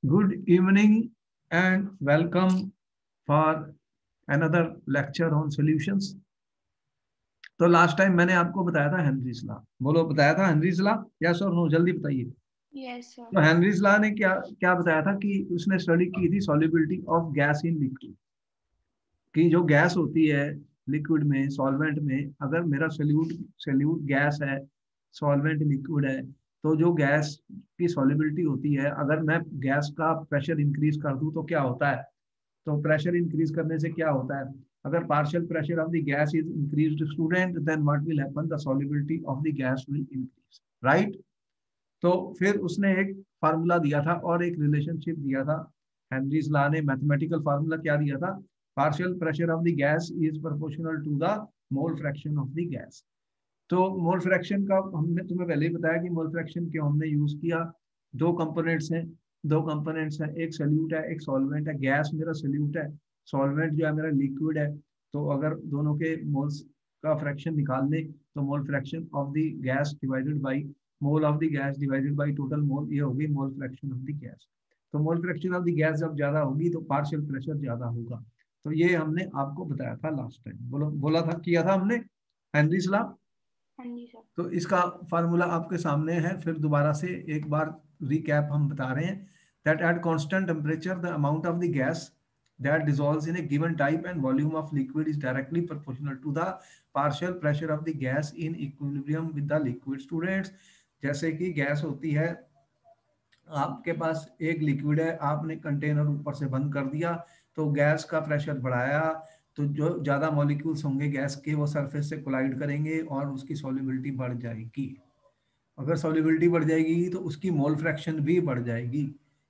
Good evening and welcome for another lecture on solutions. तो last time मैंने आपको बताया था हेनरीज लॉ। बोलो, बताया था हेनरीज लॉ? यस और नो, जल्दी बताइए। Yes sir. तो हेनरीज लॉ ने क्या क्या बताया था कि उसने स्टडी की थी solubility of gas in liquid, कि जो गैस होती है लिक्विड में, सॉल्वेंट में, अगर मेरा सोल्यूट सोल्यूट गैस है, सॉल्वेंट लिक्विड है, तो जो गैस की सॉल्युबिलिटी होती है, अगर मैं गैस का प्रेशर इंक्रीज कर दूं तो क्या होता है। तो प्रेशर इंक्रीज करने से क्या होता है, अगर partial pressure of the gas is increased student, then what will happen, the solubility of the gas will increase, right. तो फिर उसने एक फार्मूला दिया था और एक रिलेशनशिप दिया था। हेनरीज लॉ ने मैथमेटिकल फार्मूला क्या दिया था, partial pressure of the gas is proportional to the mole fraction of the gas. तो मोल फ्रैक्शन का हमने तुम्हें पहले ही बताया कि मोल फ्रैक्शन क्यों हमने यूज किया। दो कंपोनेंट्स हैं, एक सोल्यूट है, एक सॉल्वेंट है। गैस मेरा सोल्यूट है, सॉल्वेंट जो है मेरा लिक्विड है। तो अगर दोनों के मोल्स का फ्रैक्शन निकाल लें तो mole fraction of the gas divided by mole of the gas divided by total mole, ये होगी mole fraction of the gas. तो mole fraction of the gas जब ज्यादा होगी तो पार्शियल प्रेशर ज्यादा होगा। तो ये हमने आपको बताया था लास्ट टाइम, बोला था, किया था हमने, हेनरीज लॉ। हाँ जी सर। तो इसका फार्मूला आपके सामने है, फिर दोबारा से एक बार रिकैप हम बता रहे हैं। That at constant temperature the amount of the gas that dissolves in a given type and volume of liquid is directly proportional to the partial pressure of the gas in equilibrium with the liquid. Students, जैसे कि gas होती है, आपके पास एक liquid है, आपने container ऊपर से बंद कर दिया तो गैस का प्रेशर बढ़ाया, तो जो ज्यादा मॉलिक्यूल्स होंगे गैस के वो सरफेस से कोलाइड करेंगे और उसकी सॉल्युबिलिटी बढ़ जाएगी। अगर सॉल्युबिलिटी बढ़ जाएगी तो उसकी मोल फ्रैक्शन भी बढ़ जाएगी,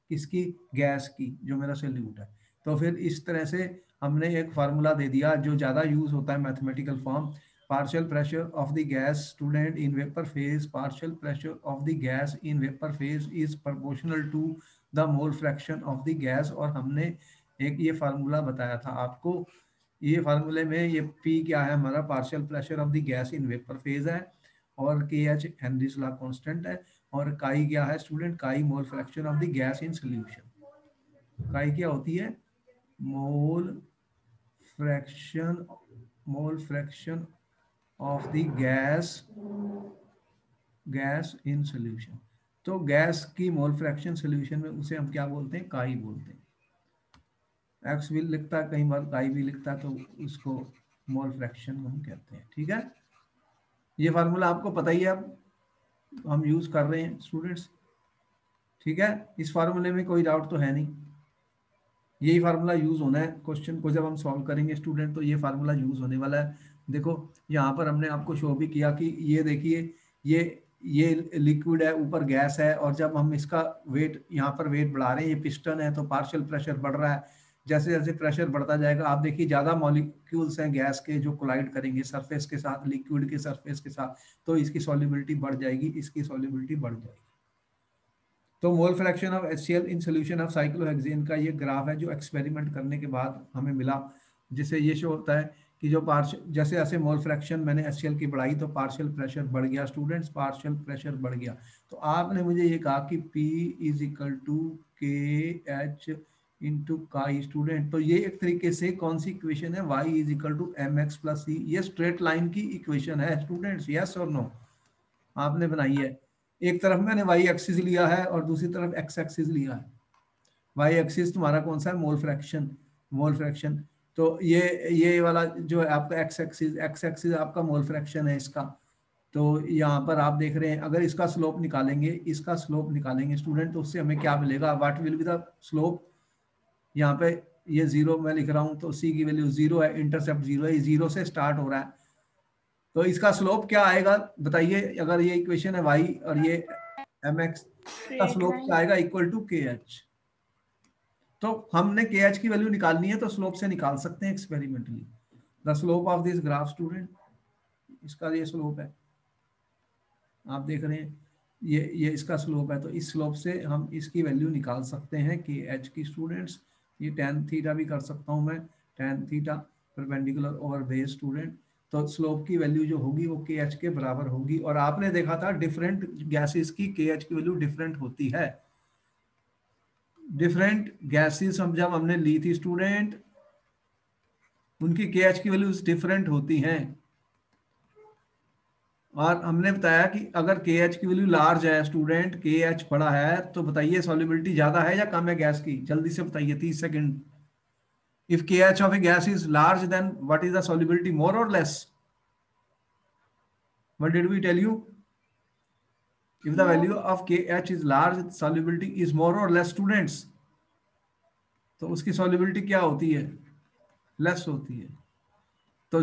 किसकी, गैस की, जो मेरा सोल्यूट है। तो फिर इस तरह से हमने एक फार्मूला दे दिया जो ज्यादा यूज होता है, mathematical form. partial pressure of the gas, student, in vapor phase, partial pressure of the gas in vapor phase is proportional to the mole fraction of the gas। और हमने एक ये फार्मूला बताया था आपको। ये फार्मूले में ये P क्या है, हमारा partial pressure of the gas in vapour phase है, और के एच हेनरीज लॉ कांस्टेंट है, और काई क्या है स्टूडेंट, काई मोल fraction of the gas in solution. काई क्या होती है, mole fraction, mole fraction of the gas in solution. तो गैस की मोल फ्रैक्शन सोल्यूशन में उसे हम क्या बोलते हैं, काई बोलते हैं। एक्स भी लिखता है, कई बार काई भी लिखता है, तो उसको मोल फ्रैक्शन हम कहते हैं, ठीक है। ये फार्मूला आपको पता ही है, अब हम यूज कर रहे हैं स्टूडेंट्स, ठीक है। इस फार्मूले में कोई डाउट तो है नहीं, यही फार्मूला यूज होना है क्वेश्चन को जब हम सॉल्व करेंगे स्टूडेंट, तो ये फार्मूला यूज होने वाला है। देखो यहाँ पर हमने आपको शो भी किया कि ये देखिए, ये ये लिक्विड है, ऊपर गैस है, और जब हम इसका वेट, यहाँ पर वेट बढ़ा रहे हैं, ये पिस्टन है, तो पार्शियल प्रेशर बढ़ रहा है। जैसे जैसे प्रेशर बढ़ता जाएगा, आप देखिए ज्यादा मॉलिक्यूल्स हैं गैस के जो कोलाइड करेंगे सरफेस के साथ, लिक्विड के सरफेस के साथ, तो इसकी सॉल्युबिलिटी बढ़ जाएगी, इसकी सॉल्युबिलिटी बढ़ जाएगी। तो mole fraction of HCl in solution of cyclohexane का ये ग्राफ है जो एक्सपेरिमेंट करने के बाद हमें मिला, जिससे ये शो होता है कि जो पार्शियल, जैसे जैसे मोल फ्रैक्शन मैंने HCl की बढ़ाई तो पार्शियल प्रेशर बढ़ गया स्टूडेंट्स, पार्शियल प्रेशर बढ़ गया। तो आपने मुझे ये कहा कि P is equal to KH into chi student. तो ये एक तरीके से कौन सी इक्वेशन है, Y is equal to MX plus C, ये स्ट्रेट लाइन की इक्वेशन है स्टूडेंट्स, यस और नो, आपने बनाई है। एक तरफ मैंने वाई एक्सिस लिया है और दूसरी तरफ एक्स एक्सिस लिया है। वाई एक्सिस तुम्हारा कौन सा है, मोल फ्रैक्शन, मोल फ्रैक्शन। तो ये वाला जो है आपका एक्स एक्सिस आपका मोल फ्रैक्शन है इसका। तो यहाँ पर आप देख रहे हैं, अगर इसका स्लोप निकालेंगे, इसका स्लोप निकालेंगे स्टूडेंट, तो उससे हमें क्या मिलेगा, what will be the slope. यहाँ पे ये जीरो मैं लिख रहा हूँ, तो सी की वैल्यू जीरो है, इंटरसेप्ट जीरो है, जीरो से स्टार्ट हो रहा है। तो इसका स्लोप क्या आएगा बताइए, अगर ये इक्वेशन है वाई और ये एम एक्स, का स्ट्रेट स्लोप क्या लाइन। आएगा, इक्वल टू के एच। तो हमने के एच की वैल्यू निकालनी है तो स्लोप से निकाल सकते हैं experimentally. The slope of this graph student, इसका ये स्लोप है, आप देख रहे हैं, ये इसका स्लोप है, तो इस स्लोप से हम इसकी वैल्यू निकाल सकते हैं के एच की स्टूडेंट्स। ये टेन थीटा भी कर सकता हूँ मैं, tan theta perpendicular over base student. तो स्लोप की वैल्यू जो होगी वो के एच के बराबर होगी, और आपने देखा था डिफरेंट गैसेस की के एच की वैल्यू डिफरेंट होती है। डिफरेंट गैसेस हम जब हमने ली थी स्टूडेंट, उनकी KH की वैल्यूज डिफरेंट होती हैं, और हमने बताया कि अगर KH की वैल्यू लार्ज है स्टूडेंट, KH बड़ा है, तो बताइए सॉल्युबिलिटी ज्यादा है या कम है गैस की, जल्दी से बताइए, 30 second. If KH of a gas is large then what is the solubility, more और less? What did we tell you? If the More. value of KH is large, solubility is more or less students, तो उसकी solubility क्या होती है? Less होती है। तो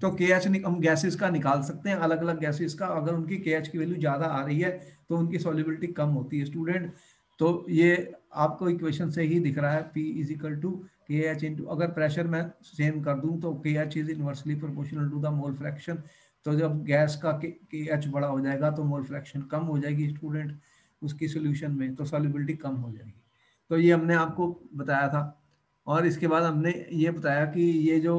तो KH हम गैसेस का निकाल सकते हैं, अलग अलग गैसेस का, अगर उनकी KH की वैल्यू ज्यादा आ रही है तो उनकी सॉल्युबिलिटी कम होती है स्टूडेंट। तो ये आपको इक्वेशन से ही दिख रहा है, P is equal to KH into, अगर प्रेशर मैं सेम कर दूं तो KH is inversely proportional to the mole fraction. तो जब गैस का KH बड़ा हो जाएगा तो मोल फ्रैक्शन कम हो जाएगी स्टूडेंट उसकी सोल्यूशन में, तो सॉल्युबिलिटी कम हो जाएगी। तो ये हमने आपको बताया था। और इसके बाद हमने ये बताया कि ये जो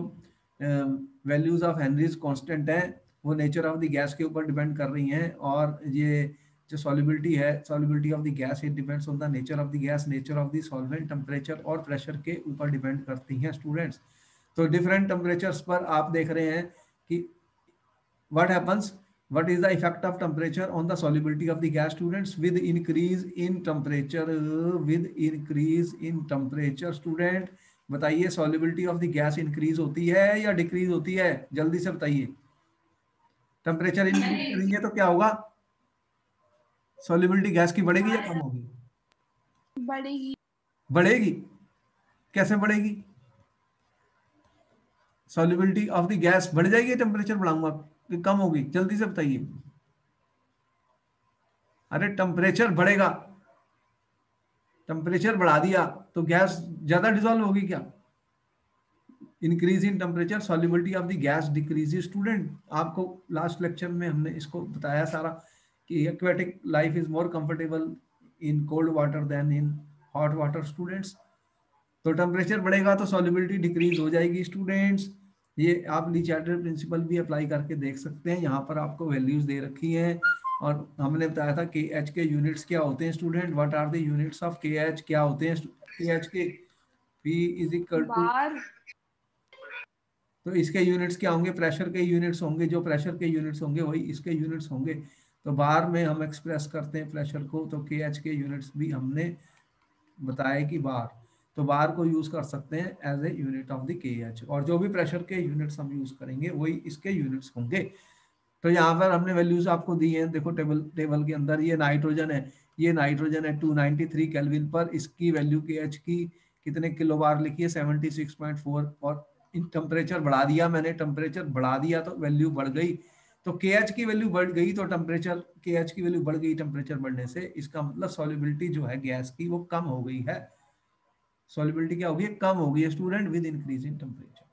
वैल्यूज ऑफ हेनरीज कांस्टेंट है वो नेचर ऑफ द गैस के ऊपर डिपेंड कर रही हैं, और ये जो सॉल्युबिलिटी है, solubility of the gas, it depends on the nature of the gas, nature of the solvent, temperature और प्रेशर के ऊपर डिपेंड करती हैं स्टूडेंट्स। तो डिफरेंट टेम्परेचर्स पर आप देख रहे हैं कि what happens, what is the effect of temperature on the solubility of the gas students? With increase in temperature, with increase in temperature student, बताइए solubility of the gas increase होती है या डिक्रीज होती है, जल्दी से बताइए। टेम्परेचर इंक्रीज करेंगे तो क्या होगा, solubility गैस की बढ़ेगी या कम होगी? बढ़ेगी। बढ़ेगी। कैसे बढ़ेगी? solubility ऑफ द गैस बढ़ जाएगी टेम्परेचर बढ़ाऊंगा कि कम होगी, जल्दी से बताइए। अरे टेम्परेचर बढ़ेगा, टेम्परेचर बढ़ा दिया तो गैस ज्यादा डिजोल्व होगी क्या? Increase in temperature solubility of the gas decrease. Student आपको लास्ट लेक्चर में हमने इसको बताया सारा कि aquatic life is more comfortable in cold water than in hot water students. तो टेम्परेचर बढ़ेगा तो सॉल्युबिलिटी डिक्रीज हो जाएगी स्टूडेंट्स। ये आप ली चार्टर प्रिंसिपल भी अप्लाई करके देख सकते हैं, यहाँ पर आपको वैल्यूज दे रखी हैं। और हमने बताया था KH के यूनिट्स क्या होते हैं student, what are the units of KH, क्या होते हैं KH के? P is equal to, bar. तो इसके यूनिट्स क्या होंगे? प्रेशर के यूनिट्स होंगे, जो प्रेशर के यूनिट्स होंगे वही इसके यूनिट्स होंगे। तो बार में हम एक्सप्रेस करते हैं प्रेशर को, तो KH के यूनिट्स भी हमने बताया कि बार, तो बार को यूज कर सकते हैं as a unit of the KH, और जो भी प्रेशर के यूनिट्स हम यूज करेंगे वही इसके यूनिट्स होंगे। तो यहाँ पर हमने वैल्यूज आपको दी हैं, देखो टेबल के अंदर, ये नाइट्रोजन है, ये नाइट्रोजन है 293 केल्विन पर, इसकी वैल्यू KH की कितने किलो बार लिखी है? 76.4। और इन टेम्परेचर बढ़ा दिया मैंने, टेम्परेचर बढ़ा दिया तो वैल्यू बढ़ गई, तो KH की वैल्यू बढ़ गई तो टेम्परेचर, KH की वैल्यू बढ़ गई टेम्परेचर बढ़ने से, इसका मतलब सॉल्युबिलिटी जो है गैस की वो कम हो गई है। सॉल्युबिलिटी क्या होगी? कम होगी है student with increase in temperature.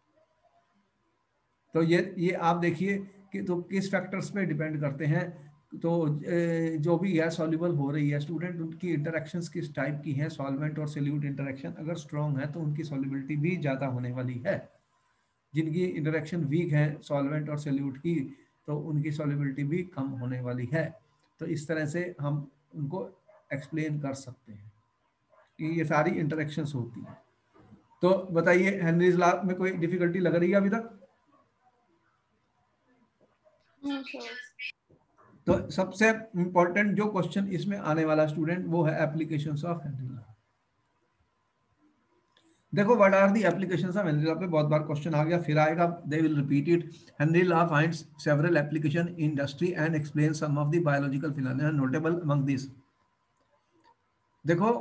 तो ये आप देखिए कि तो किस फैक्टर्स पे डिपेंड करते हैं। तो जो भी गैस सॉल्युबल हो रही है स्टूडेंट, उनकी इंटरेक्शंस किस टाइप की हैं, सॉल्वेंट और सोल्यूट इंटरेक्शन अगर स्ट्रॉन्ग है तो उनकी सॉल्युबिलिटी भी ज़्यादा होने वाली है। जिनकी इंटरेक्शन वीक है सॉल्वेंट और सोल्यूट की, तो उनकी सॉल्युबिलिटी भी कम होने वाली है। तो इस तरह से हम उनको एक्सप्लेन कर सकते हैं कि ये सारी इंटरेक्शंस होती हैं। तो बताइए हेनरीज लॉ में कोई डिफिकल्टी लग रही है अभी तक? No sir. तो सबसे इंपॉर्टेंट जो क्वेश्चन इसमें आने वाला स्टूडेंट वो है एप्लीकेशंस ऑफ हेनरी लॉ। देखो what are the applications of Henry law पे बहुत बार क्वेश्चन आ गया, फिर आएगा, they will repeat it. Henry law finds several application in industry and explain some of the biological phenomena notable among this. देखो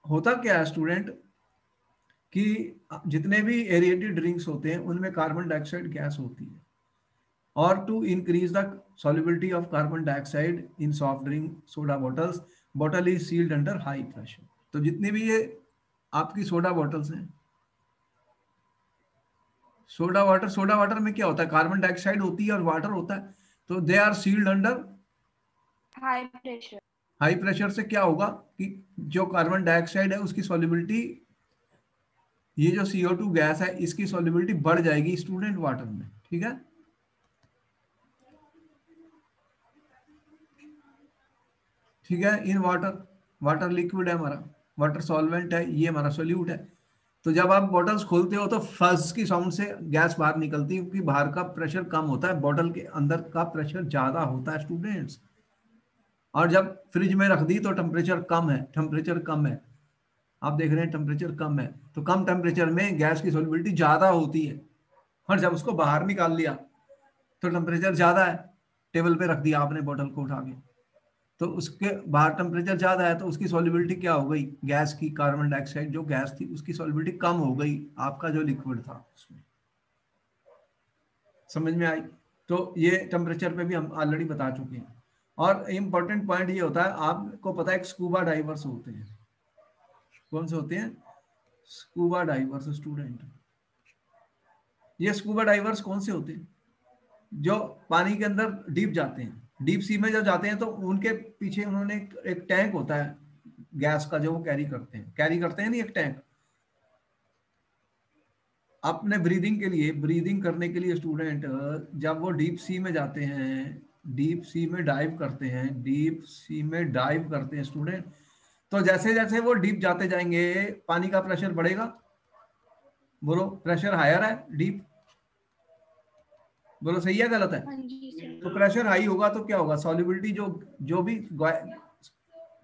होता क्या है स्टूडेंट कि जितने भी एरिएटेड ड्रिंक्स होते हैं उनमें कार्बन डाइऑक्साइड गैस होती है, और to increase the solubility of carbon dioxide in soft drink soda bottles, bottle is sealed under high pressure। तो जितनी भी ये आपकी सोडा बॉटल्स हैं, सोडा वाटर में क्या होता है? कार्बन डाइऑक्साइड होती है और वाटर होता है, तो they are sealed under high pressure. High pressure. से क्या होगा कि जो कार्बन डाइऑक्साइड है उसकी सॉल्युबिलिटी, ये जो CO2 गैस है इसकी सॉल्युबिलिटी बढ़ जाएगी स्टूडेंट वाटर में, ठीक है? ठीक है, इन वाटर, वाटर लिक्विड है हमारा, वाटर सॉल्वेंट है, ये हमारा सोल्यूट है। तो जब आप बॉटल्स खोलते हो तो फज की साउंड से गैस बाहर निकलती है, क्योंकि बाहर का प्रेशर कम होता है, बॉटल के अंदर का प्रेशर ज्यादा होता है स्टूडेंट्स। और जब फ्रिज में रख दी तो टेम्परेचर कम है, टेम्परेचर कम है, आप देख रहे हैं टेम्परेचर कम है, तो कम टेम्परेचर में गैस की सॉल्युबिलिटी ज्यादा होती है। और जब उसको बाहर निकाल लिया तो टेम्परेचर ज्यादा है, टेबल पे रख दिया आपने बॉटल को उठा के, तो उसके बाहर टेम्परेचर ज्यादा है, तो उसकी सॉल्युबिलिटी क्या हो गई, गैस की, कार्बन डाइऑक्साइड जो गैस थी उसकी सॉल्युबिलिटी कम हो गई, आपका जो लिक्विड था उसमें। समझ में आई? तो ये टेम्परेचर पे भी हम ऑलरेडी बता चुके हैं। और इंपॉर्टेंट पॉइंट ये होता है, आपको पता है स्कूबा डाइवर्स होते हैं, कौन से होते हैं? Scuba divers student. ये स्कूबा डाइवर्स कौन से होते हैं? जो पानी के अंदर डीप जाते हैं, डीप सी में जो जाते हैं, तो उनके पीछे उन्होंने एक टैंक होता है गैस का, जो वो कैरी करते हैं नहीं, एक टैंक अपने ब्रीदिंग के लिए, ब्रीदिंग करने के लिए स्टूडेंट, जब वो डीप सी में जाते हैं, डीप सी में डाइव करते हैं, डीप सी में डाइव करते हैं स्टूडेंट, तो जैसे जैसे वो डीप जाते जाएंगे पानी का प्रेशर बढ़ेगा। बोलो, प्रेशर हायर है डीप, बोलो सही है गलत है? हाँ जी सर। तो प्रेशर हाई होगा तो क्या होगा, सॉल्युबिलिटी जो जो भी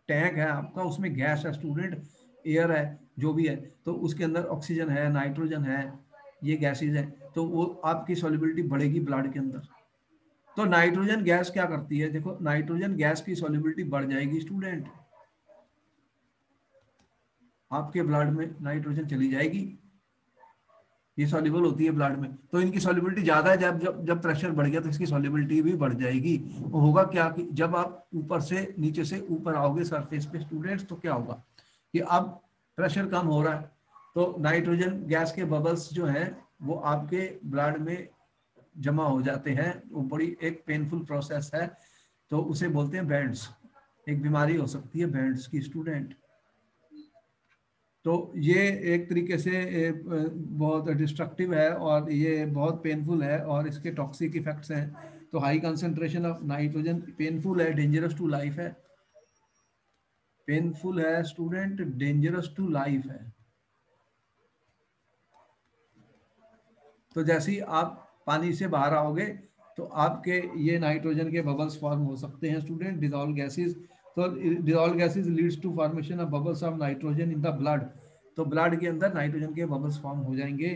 टैंक है आपका उसमें गैस है स्टूडेंट, एयर है, जो भी है, तो उसके अंदर ऑक्सीजन है, नाइट्रोजन है, ये गैसेज है, तो वो आपकी सॉल्युबिलिटी बढ़ेगी ब्लड के अंदर। तो नाइट्रोजन गैस क्या करती है, देखो नाइट्रोजन गैस की सॉल्युबिलिटी बढ़ जाएगी स्टूडेंट, आपके ब्लड में नाइट्रोजन चली जाएगी, ये सॉल्युबल होती है ब्लड में, तो इनकी सॉल्युबिलिटी ज्यादा है, जब जब जब प्रेशर बढ़ गया तो इसकी सॉल्युबिलिटी भी बढ़ जाएगी। होगा क्या कि जब आप ऊपर से नीचे से ऊपर आओगे सरफेस पे स्टूडेंट्स, तो क्या होगा कि अब प्रेशर कम हो रहा है, तो नाइट्रोजन गैस के बबल्स जो हैं वो आपके ब्लड में जमा हो जाते हैं, वो बड़ी एक पेनफुल प्रोसेस है, तो उसे बोलते हैं बैंड्स, एक बीमारी हो सकती है बैंड्स की स्टूडेंट। तो ये एक तरीके से बहुत डिस्ट्रक्टिव है और ये बहुत पेनफुल है और इसके टॉक्सिक इफेक्ट्स हैं। तो high concentration of nitrogen painful है, डेंजरस टू लाइफ है, पेनफुल है स्टूडेंट, डेंजरस टू लाइफ है। तो जैसे ही आप पानी से बाहर आओगे तो आपके ये नाइट्रोजन के बबल्स फॉर्म हो सकते हैं स्टूडेंट, डिजॉल्व गैसेस। तो dissolve gases leads to formation of bubbles of nitrogen in the blood, तो ब्लड के अंदर नाइट्रोजन के बबल्स फॉर्म हो जाएंगे,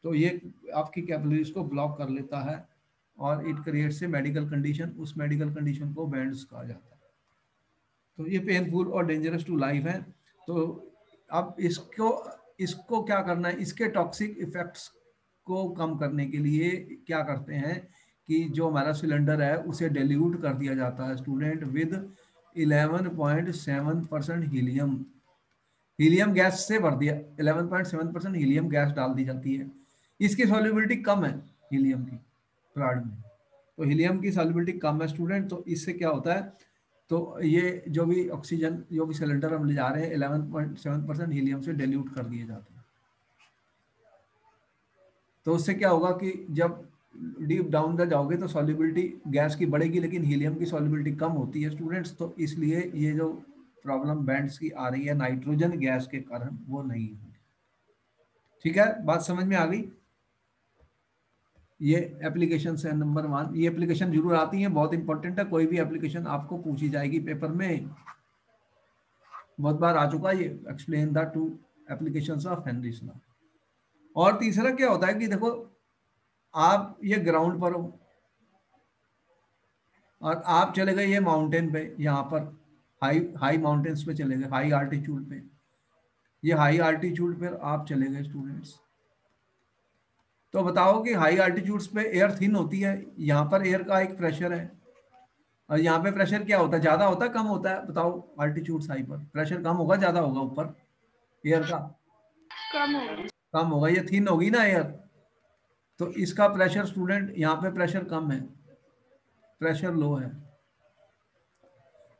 तो ये आपकी कैपिलरीज को ब्लॉक कर लेता है और it creates a medical condition, उस मेडिकल कंडीशन को बैंड्स कहा जाता है। तो ये पेनफुल और डेंजरस टू लाइफ है। तो अब इसको इसको क्या करना है, इसके टॉक्सिक इफेक्ट्स को कम करने के लिए क्या करते हैं कि जो हमारा सिलेंडर है उसे डिल्यूट कर दिया जाता है student with 11.7% helium, helium gas से भर दिया, 11.7% हीलियम गैस डाल दी जाती है। इसकी सॉल्युबिलिटी कम है हीलियम की ब्लड में, तो हीलियम की सॉल्युबिलिटी कम है स्टूडेंट, तो इससे क्या होता है, तो ये जो भी ऑक्सीजन जो भी सिलेंडर हम ले जा रहे हैं 11.7% हीलियम से डिल्यूट कर दिए जाते हैं। तो उससे क्या होगा कि जब डीप डाउन तक जाओगे तो सॉल्युबिलिटी गैस की बढ़ेगी, लेकिन हीलियम की सॉल्युबिलिटी कम होती है स्टूडेंट्स, तो इसलिए ये जो प्रॉब्लम बैंड्स की आ रही है नाइट्रोजन गैस के कारण वो नहीं होगी। ठीक है, बात समझ में आ गई? ये एप्लीकेशन है नंबर 1, ये एप्लीकेशन जरूर आती है, बहुत इंपॉर्टेंट है, कोई भी एप्लीकेशन आपको पूछी जाएगी पेपर में, बहुत बार आ चुका ये, explain the two applications of Henry's law. और तीसरा क्या होता है कि देखो आप ये ग्राउंड पर हो और आप चले गए ये माउंटेन पे, यहाँ पर हाई हाई माउंटेन्स पे चले गए, हाई आल्टीट्यूड पे, ये हाई आल्टीट्यूड पर आप चले गए स्टूडेंट्स, तो बताओ कि हाई आल्टीट्यूड्स पे एयर थिन होती है, यहाँ पर एयर का एक प्रेशर है, और यहाँ पे प्रेशर क्या होता है, ज्यादा होता है कम होता है, बताओ आल्टीट्यूड हाई पर प्रेशर कम होगा ज्यादा होगा ऊपर एयर का? कम होगा। कम होगा, ये थिन होगी ना एयर, तो इसका प्रेशर स्टूडेंट यहाँ पे प्रेशर कम है, प्रेशर लो है,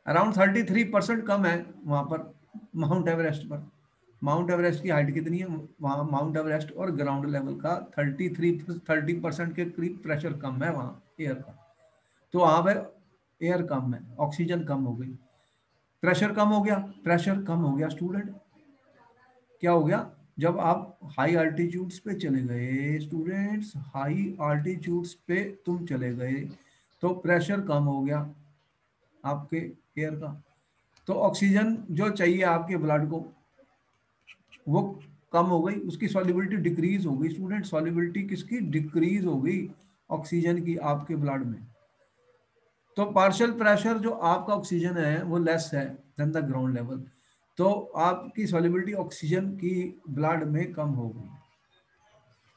अराउंड 33% कम है वहां पर माउंट एवरेस्ट पर। माउंट एवरेस्ट की हाइट कितनी है वहां, माउंट एवरेस्ट और ग्राउंड लेवल का 30% के करीब प्रेशर कम है वहां एयर का, तो वहां पर एयर कम है, ऑक्सीजन कम हो गई, प्रेशर कम हो गया, प्रेशर कम हो गया स्टूडेंट, क्या हो गया, जब आप हाई अल्टीट्यूड्स पे चले गए स्टूडेंट्स, हाई अल्टीट्यूड्स पे तुम चले गए तो प्रेशर कम हो गया आपके एयर का, तो ऑक्सीजन जो चाहिए आपके ब्लड को वो कम हो गई, उसकी सॉल्युबिलिटी डिक्रीज हो गई स्टूडेंट, सॉल्युबिलिटी किसकी डिक्रीज हो गई, ऑक्सीजन की आपके ब्लड में। तो पार्शियल प्रेशर जो आपका ऑक्सीजन है वो लेस है देन द ग्राउंड लेवल, तो आपकी सॉल्युबिलिटी ऑक्सीजन की ब्लड में कम हो गई।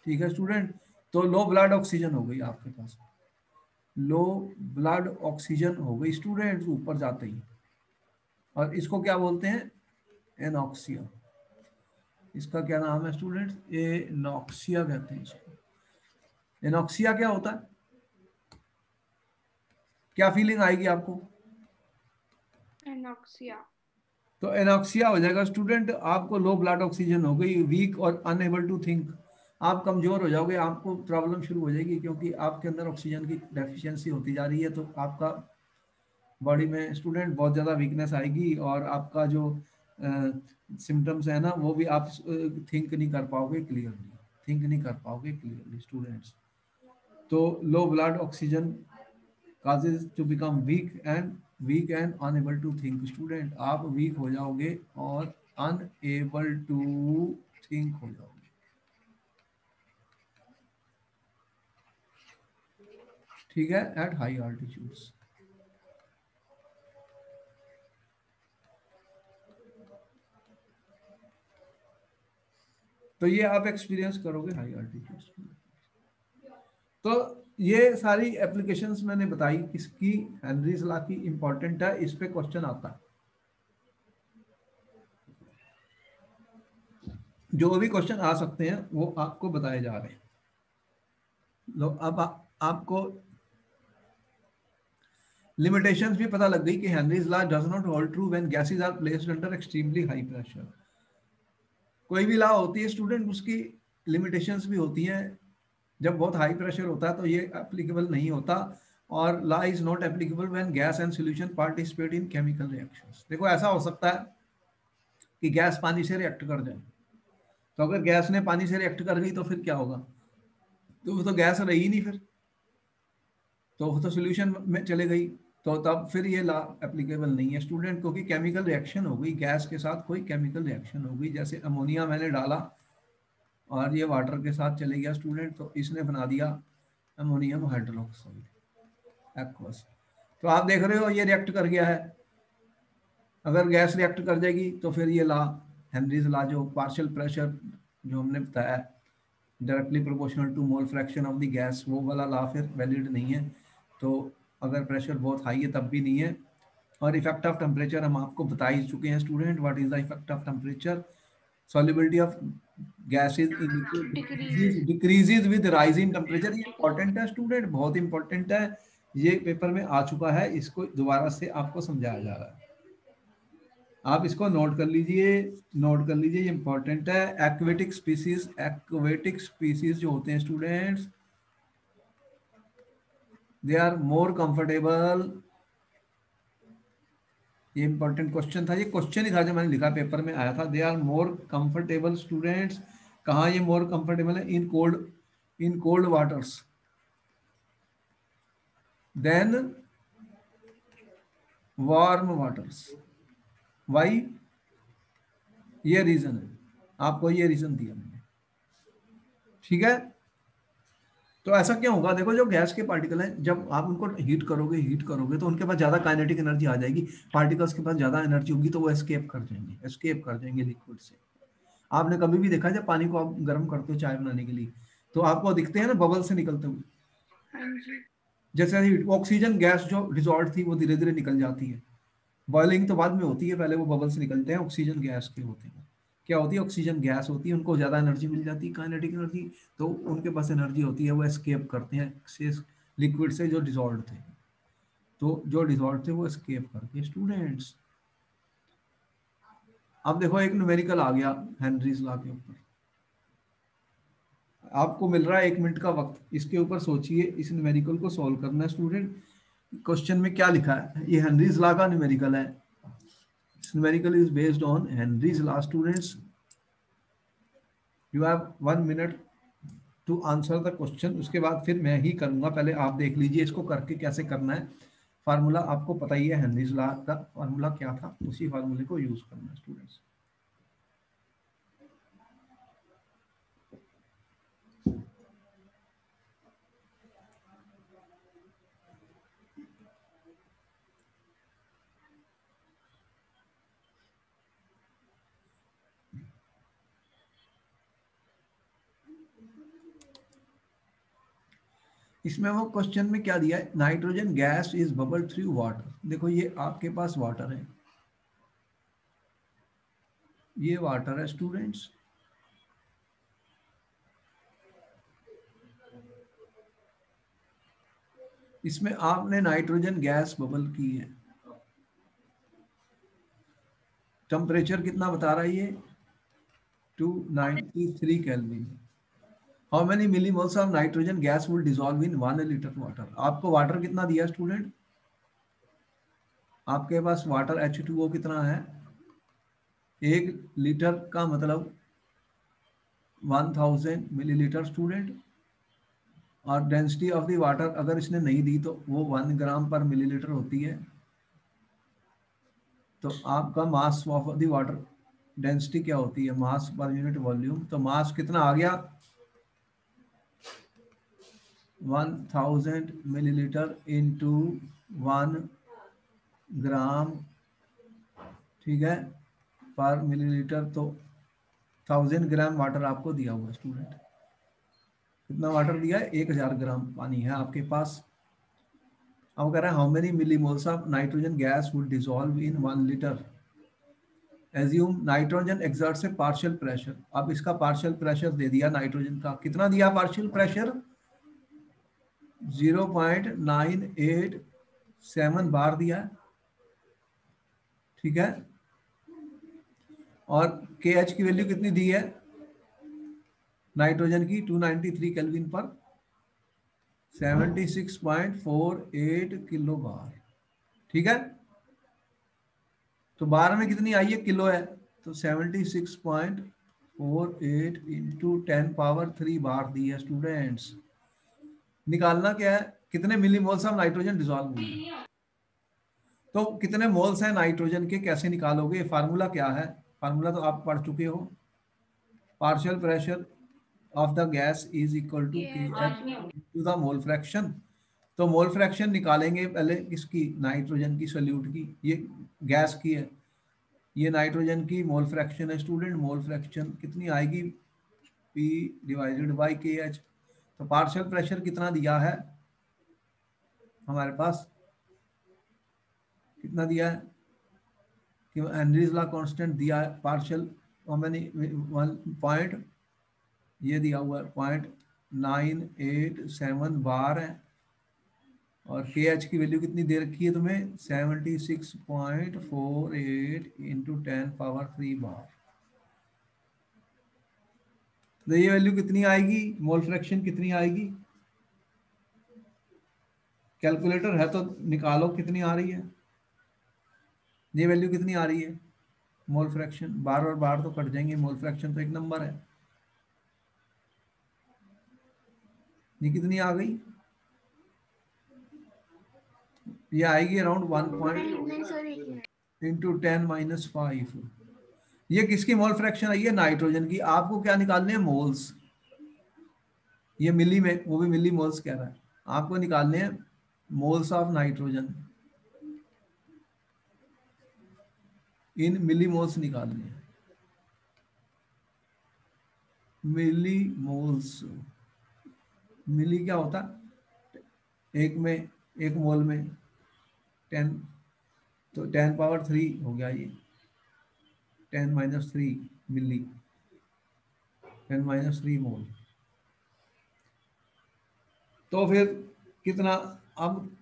ठीक है स्टूडेंट, तो लो ब्लड ऑक्सीजन हो गई आपके पास, लो ब्लड ऑक्सीजन हो गई स्टूडेंट ऊपर जाते ही, और इसको क्या बोलते हैं, एनॉक्सिया। इसका क्या नाम है स्टूडेंट्स, एनॉक्सिया कहते हैं इसको। एनॉक्सिया क्या होता है, क्या फीलिंग आएगी आपको, एनॉक्सिया। तो एनॉक्सिया हो जाएगा स्टूडेंट, आपको लो ब्लड ऑक्सीजन हो गई, वीक और अनएबल टू थिंक, आप कमजोर हो जाओगे, आपको प्रॉब्लम शुरू हो जाएगी क्योंकि आपके अंदर ऑक्सीजन की डेफिशिएंसी होती जा रही है, तो आपका बॉडी में स्टूडेंट बहुत ज़्यादा वीकनेस आएगी, और आपका जो सिम्टम्स है ना वो भी आप थिंक नहीं कर पाओगे क्लियरली, थिंक नहीं कर पाओगे क्लियरली स्टूडेंट्स। तो low blood oxygen causes to become weak and unable to think student, आप वीक हो जाओगे और अनएबल टू थिंक हो जाओगे। ठीक है, एट हाई अल्टीट्यूड्स। तो ये आप एक्सपीरियंस करोगे हाई अल्टीट्यूड्स। तो ये सारी एप्लीकेशंस मैंने बताई किसकी, हेनरीज लॉ की, इंपॉर्टेंट है, इस पे क्वेश्चन आता है। जो भी क्वेश्चन आ सकते हैं वो आपको बताए जा रहे हैं। लो अब आपको लिमिटेशंस भी पता लग गई कि Henry's law does not hold true when gases are placed under extremely high pressure. कोई भी लॉ होती है स्टूडेंट उसकी लिमिटेशंस भी होती हैं, जब बहुत हाई प्रेशर होता है तो ये एप्लीकेबल नहीं होता, और law is not applicable when gas and solution participate in chemical reactions. देखो ऐसा हो सकता है कि गैस पानी से रिएक्ट कर जाए, तो अगर गैस ने पानी से रिएक्ट कर गई तो फिर क्या होगा, तो वो तो गैस रही ही नहीं फिर, तो वो तो सोल्यूशन में चले गई, तो तब फिर ये लॉ एप्लीकेबल नहीं है स्टूडेंट, क्योंकि केमिकल रिएक्शन हो गई, गैस के साथ कोई केमिकल रिएक्शन हो गई, जैसे अमोनिया मैंने डाला और ये वाटर के साथ चले गया स्टूडेंट, तो इसने बना दिया अमोनियम हाइड्रोक्साइड एक्वस। तो आप देख रहे हो ये रिएक्ट कर गया है, अगर गैस रिएक्ट कर जाएगी तो फिर ये लॉ, हेनरीज लॉ जो पार्शियल प्रेशर जो हमने बताया directly proportional to mole fraction of the gas, वो वाला लॉ फिर वैलिड नहीं है। तो अगर प्रेशर बहुत हाई है तब भी नहीं है। और इफेक्ट ऑफ टेम्परेचर हम आपको बता ही चुके हैं student, what is the effect of temperature, solubility of gases in liquid decrease. decreases with rise in temperature। ये इंपॉर्टेंट है स्टूडेंट, बहुत इंपॉर्टेंट है, ये पेपर में आ चुका है, इसको दोबारा से आपको समझाया जा रहा है, आप इसको नोट कर लीजिए, नोट कर लीजिए, ये इंपॉर्टेंट है। एक्वेटिक स्पीसीज, एक्वेटिक स्पीसीज जो होते हैं students, they are more comfortable, ये इंपॉर्टेंट क्वेश्चन था, ये क्वेश्चन ही था जो मैंने लिखा पेपर में आया था, they are more comfortable students, कहाँ ये मोर कंफर्टेबल है, in cold waters than warm waters. Why, ये रीजन है, आपको ये रीजन दिया मैंने, ठीक है। तो ऐसा क्यों होगा, देखो जो गैस के पार्टिकल हैं जब आप उनको हीट करोगे तो उनके पास ज्यादा काइनेटिक एनर्जी आ जाएगी, पार्टिकल्स के पास ज्यादा एनर्जी होगी, तो वो एस्केप कर जाएंगे लिक्विड से। आपने कभी भी देखा जब पानी को आप गर्म करते हो चाय बनाने के लिए, तो आपको दिखते हैं ना बबल से निकलते हुए, हाँ जी। जैसे ऑक्सीजन गैस जो डिजॉल्व थी वो धीरे धीरे निकल जाती है, बॉइलिंग तो बाद में होती है, पहले वो बबल्स निकलते हैं, ऑक्सीजन गैस के होते हैं, क्या होती है, ऑक्सीजन गैस होती है, उनको ज्यादा एनर्जी मिल जाती है, काइनेटिक एनर्जी, तो उनके पास एनर्जी होती है, वो एस्केप करते हैं लिक्विड से जो डिजॉल्व थे, तो जो डिजॉल्व थे वो एस्केप करके स्टूडेंट्स। अब देखो एक न्यूमेरिकल आ गया हेनरीज लॉ के ऊपर, आपको मिल रहा है 1 मिनट का वक्त, इसके ऊपर सोचिए, इस न्यूमेरिकल को सॉल्व करना है स्टूडेंट। क्वेश्चन में क्या लिखा है, ये हेनरीज लॉ का न्यूमेरिकल है, numerical is based on Henry's law students. You have 1 minute to answer the question. उसके बाद फिर मैं ही करूंगा, पहले आप देख लीजिए इसको करके कैसे करना है। फार्मूला आपको पता ही है, हेनरीज लॉ का फार्मूला क्या था, उसी फार्मूले को यूज करना है स्टूडेंट्स। इसमें वो क्वेश्चन में क्या दिया है, nitrogen gas is bubble through water. देखो ये आपके पास वाटर है, ये वाटर है स्टूडेंट्स, इसमें आपने नाइट्रोजन गैस बबल की है। टेम्परेचर कितना बता रहा है ये, 293 kelvin. How many millimoles of nitrogen gas will dissolve in 1 litre water. आपको वाटर कितना दिया स्टूडेंट, आपके पास वाटर H2O कितना है, 1 लीटर का मतलब 1000 मिलीलीटर स्टूडेंट। और डेंसिटी ऑफ द वाटर अगर इसने नहीं दी तो वो 1 ग्राम पर मिलीलीटर होती है। तो आपका mass of the water density क्या होती है, मास पर यूनिट वॉल्यूम। तो मास कितना आ गया, 1000 मिलीलीटर इंटू 1 ग्राम, ठीक है, पर मिलीलीटर। तो 1000 ग्राम वाटर आपको दिया हुआ स्टूडेंट। कितना वाटर दिया है, 1000 ग्राम पानी है आपके पास। अब कह रहे हैं how many millimoles of nitrogen gas would dissolve in 1 litre. Assume nitrogen exert से पार्शियल प्रेशर। अब इसका पार्शियल प्रेशर दे दिया नाइट्रोजन का, कितना दिया पार्शियल प्रेशर, 0.987 बार दिया है, ठीक है। और के एच की वैल्यू कितनी दी है नाइट्रोजन की, 293 केल्विन पर 76.48 किलो बार, ठीक है। तो बार में कितनी आई है, किलो है, तो 76.48 इंटू 10 पावर 3 बार दी है स्टूडेंट्स। निकालना क्या है, कितने मिली मोल्स ऑफ नाइट्रोजन डिसॉल्व हुई है। तो कितने मोल्स हैं नाइट्रोजन के, कैसे निकालोगे, फार्मूला क्या है, फार्मूला तो आप पढ़ चुके हो। Partial pressure of the gas is equal to K H to the mole fraction. तो मोल फ्रैक्शन निकालेंगे पहले किसकी, नाइट्रोजन की सोल्यूट की, ये गैस की है, ये नाइट्रोजन की मोल फ्रैक्शन है स्टूडेंट। मोल फ्रैक्शन कितनी आएगी, P डिवाइडेड बाई के एच। तो पार्शियल प्रेशर कितना दिया है हमारे पास, कितना दिया है कि हेनरीज लॉ कांस्टेंट दिया है, पार्शियल मैंने 1 ये दिया हुआ है 0.987 बार है। और के एच की वैल्यू कितनी दे रखी है तुम्हें, 76.48 इंटू 10 पावर 3 बार। तो ये वैल्यू कितनी आएगी, मोल फ्रैक्शन कितनी आएगी, कैलकुलेटर है तो निकालो कितनी आ रही है, ये वैल्यू कितनी आ रही है मोल फ्रैक्शन, बार और बार तो कट जाएंगे, मोल फ्रैक्शन तो एक नंबर है। ये कितनी आ गई, ये आएगी अराउंड 1 इंटू 10 - 5। ये किसकी मोल फ्रैक्शन आई है, नाइट्रोजन की। आपको क्या निकालने हैं, मोल्स। ये मिली में, वो भी मिली मोल्स कह रहा है, आपको निकालने हैं moles of nitrogen, in milli moles निकालने हैं, मिली मोल्स। मिली क्या होता, एक में, एक मोल में 10, तो 10 पावर 3 हो गया ये, 10 - 3 मिली, 10 - 3 मोल। तो फिर कितना, अब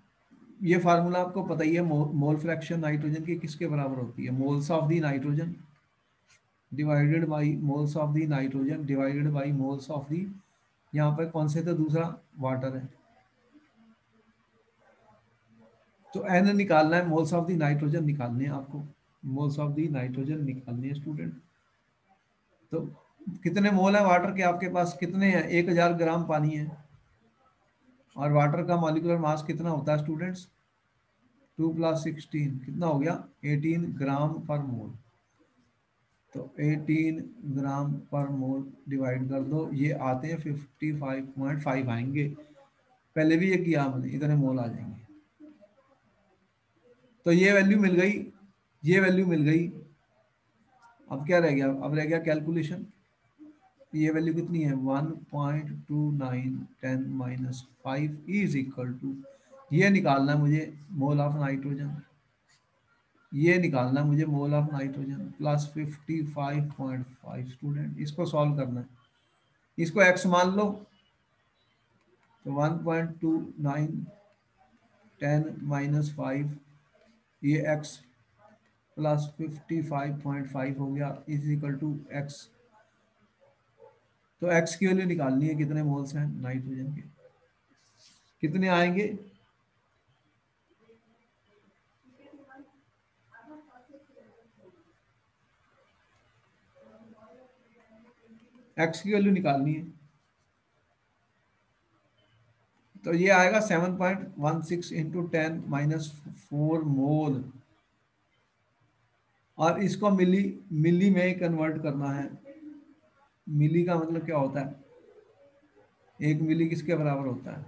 ये फार्मूला आपको पता ही है, मोल फ्रैक्शन नाइट्रोजन की किसके बराबर होती है, moles of the nitrogen divided by moles of the nitrogen divided by moles of the, यहाँ पर कौन से, तो दूसरा वाटर है। तो एन निकालना है, मोल्स ऑफ दी नाइट्रोजन निकालने हैं आपको, मोल्स ऑफ दी नाइट्रोजन निकालने हैं स्टूडेंट। तो कितने मोल है वाटर के आपके पास, कितने हैं, 1000 ग्राम पानी है, और वाटर का मॉलिक्यूलर मास कितना होता है स्टूडेंट्स, 2 + 16 कितना हो गया, 18 ग्राम पर मोल। तो 18 ग्राम पर मोल डिवाइड कर दो, ये आते हैं 55.5 आएंगे। पहले भी ये किया हमने, इतने मोल आ जाएंगे। तो ये वैल्यू मिल गई, ये वैल्यू मिल गई। अब क्या रह गया, अब रह गया कैलकुलेशन। ये वैल्यू कितनी है, 1.2910 - 5 इज इक्वल टू, ये निकालना है मुझे मोल ऑफ नाइट्रोजन, ये निकालना है मुझे mole of nitrogen plus 55.5। Student इसको सॉल्व करना है, इसको x मान लो, तो 1.2910 - 5, ये x प्लस 55.5 हो गया इज इक्वल टू x। तो x की वैल्यू निकालनी है, कितने मोल्स हैं नाइट्रोजन के, कितने आएंगे, x की वैल्यू निकालनी है। तो ये आएगा 7.16 इंटू 10 - 4 मोल, और इसको मिली मिली में कन्वर्ट करना है। मिली का मतलब क्या होता है, 1 मिली किसके बराबर होता है,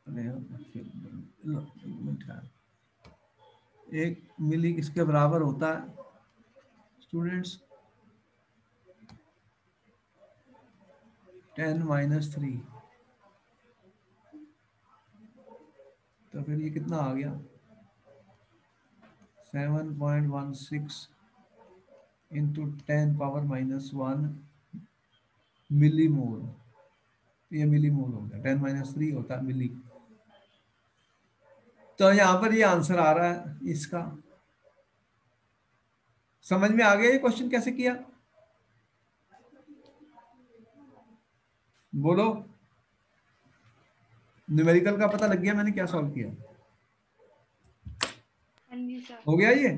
अरे यार, 1 मिली किसके बराबर होता है स्टूडेंट्स, 10 - 3। तो फिर ये कितना आ गया, 7.16 इंटू 10⁻⁻1 मिली मोल। ये मिली मोल हो गया, 10 - 3 होता है मिली। तो यहाँ पर ये आंसर आ रहा है इसका। समझ में आ गया ये क्वेश्चन कैसे किया, बोलो। न्यूमेरिकल का पता लग गया मैंने क्या सॉल्व किया, हाँ जी सर। हो गया ये,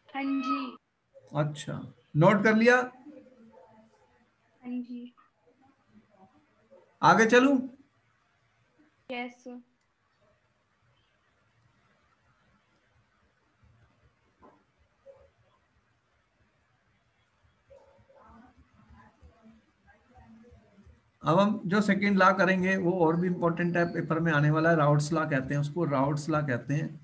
हाँ जी। अच्छा नोट कर लिया, हाँ जी। आगे चलूं। Yes sir. अब हम जो सेकंड लॉ करेंगे वो और भी इंपॉर्टेंट है, पेपर में आने वाला है, राउट्स लॉ कहते हैं उसको, राउट्स लॉ कहते हैं।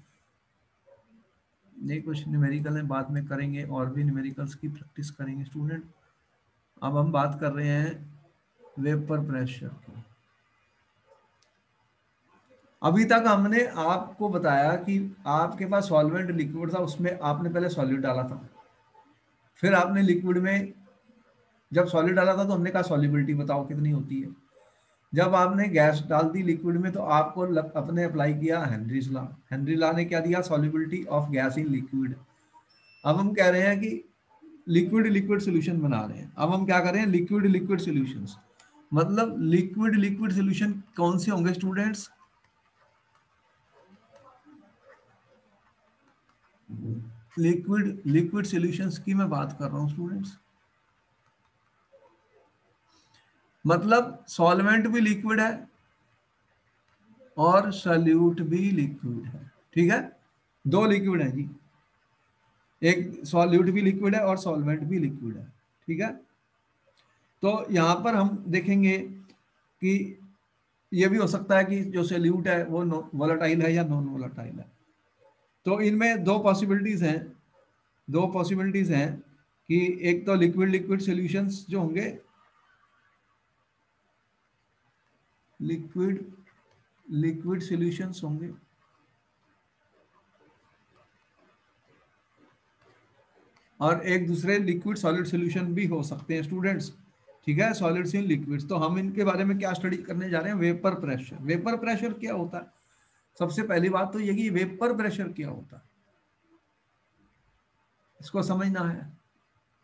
ये कुछ न्यूमेरिकल है, बाद में करेंगे, और भी न्यूमेरिकल्स की प्रैक्टिस करेंगे स्टूडेंट। अब हम बात कर रहे हैं वेपर प्रेशर की। अभी तक हमने आपको बताया कि आपके पास सॉल्वेंट लिक्विड था, उसमें आपने पहले सॉलिड डाला था, फिर आपने लिक्विड में जब सॉलिड डाला था तो हमने कहा सॉल्युबिलिटी बताओ कितनी होती है। जब आपने गैस डाल दी लिक्विड में तो आपको अपने अप्लाई किया हेनरीज लॉ। हेनरी लॉ ने क्या दिया, solubility of gas in liquid. अब हम कह रहे हैं कि लिक्विड लिक्विड सोल्यूशन बना रहे हैं। अब हम क्या कर रहे हैं, लिक्विड लिक्विड सोल्यूशंस, मतलब लिक्विड लिक्विड सोल्यूशन कौन से होंगे स्टूडेंट्स, लिक्विड लिक्विड सॉल्यूशंस की मैं बात कर रहा हूं स्टूडेंट्स। मतलब सॉल्वेंट भी लिक्विड है और सल्यूट भी लिक्विड है, ठीक है, दो लिक्विड है जी, एक सॉल्यूट भी लिक्विड है और सॉल्वेंट भी लिक्विड है, ठीक है। तो यहाँ पर हम देखेंगे कि ये भी हो सकता है कि जो सॉल्यूट है वो वोलेटाइल है या नॉन वोलेटाइल है। तो इनमें दो पॉसिबिलिटीज हैं, दो पॉसिबिलिटीज हैं कि एक तो लिक्विड लिक्विड सॉल्यूशंस जो होंगे, लिक्विड लिक्विड सॉल्यूशंस होंगे, और एक दूसरे लिक्विड सॉलिड सॉल्यूशन भी हो सकते हैं स्टूडेंट्स, ठीक है, सॉलिड्स इन लिक्विड्स। तो हम इनके बारे में क्या स्टडी करने जा रहे हैं, वेपर प्रेशर। वेपर प्रेशर क्या होता है, सबसे पहली बात तो ये कि वेपर प्रेशर क्या होता है, इसको समझना है।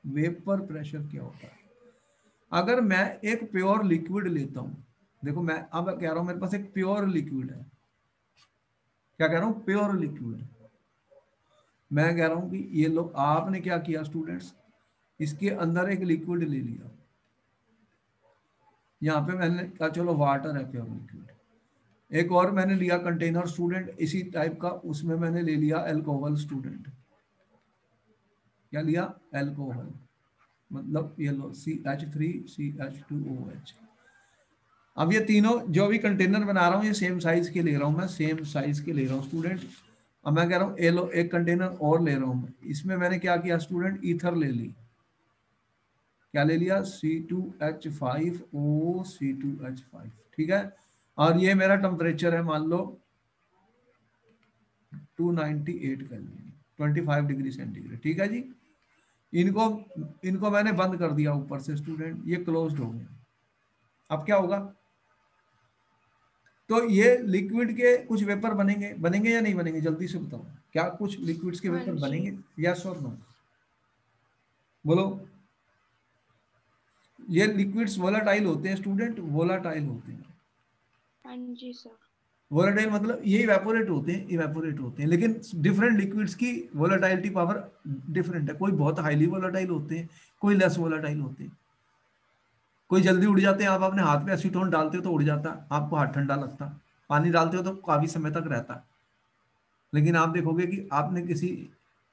वेपर प्रेशर क्या होता है, अगर मैं एक प्योर लिक्विड लेता हूं, देखो मैं अब कह रहा हूं मेरे पास एक प्योर लिक्विड है, क्या कह रहा हूं, प्योर लिक्विड। मैं कह रहा हूं कि ये लोग, आपने क्या किया स्टूडेंट्स, इसके अंदर एक लिक्विड ले लिया, यहाँ पे मैंने कहा चलो वाटर है प्योर लिक्विड। एक और मैंने लिया कंटेनर स्टूडेंट इसी टाइप का, उसमें मैंने ले लिया एल्कोहल स्टूडेंट। क्या लिया? एल्कोहल, मतलब ये लो CH3CH2OH। अब ये तीनों जो भी कंटेनर बना रहा हूँ ये सेम साइज के ले रहा हूँ मैं, सेम साइज के ले रहा हूँ स्टूडेंट। अब मैं कह रहा हूँ ये लो एक कंटेनर और ले रहा हूँ, इसमें मैंने क्या किया स्टूडेंट, ईथर ले ली। क्या ले लिया? C2H5O, C2H5, ठीक है। और ये मेरा टेम्परेचर है मान लो 298 केल्विन, 25 डिग्री सेंटीग्रेड, ठीक है जी। इनको इनको मैंने बंद कर दिया ऊपर से स्टूडेंट, ये क्लोज्ड हो गया। अब क्या होगा? तो ये लिक्विड के कुछ वेपर बनेंगे, बनेंगे या नहीं बनेंगे? जल्दी से बताओ, क्या कुछ लिक्विड्स के हाँ वेपर जी। बनेंगे? यस और नो, बोलो। ये लिक्विड्स वोलाटाइल होते हैं स्टूडेंट, वोलाटाइल होते हैं। हाँ जी सर। वोलाटाइल मतलब ये इवेपोरेट होते हैं, इवेपोरेट होते हैं, लेकिन डिफरेंट लिक्विड्स की वोलाटाइलिटी पावर डिफरेंट है। कोई बहुत हाईली वोलाटाइल होते हैं, कोई लेस वोलाटाइल होते हैं। कोई जल्दी उड़ जाते हैं, आप अपने हाथ में एसीटोन डालते हो तो उड़ जाता, आपको हाथ ठंडा लगता। पानी डालते हो तो काफी समय तक रहता। लेकिन आप देखोगे कि आपने किसी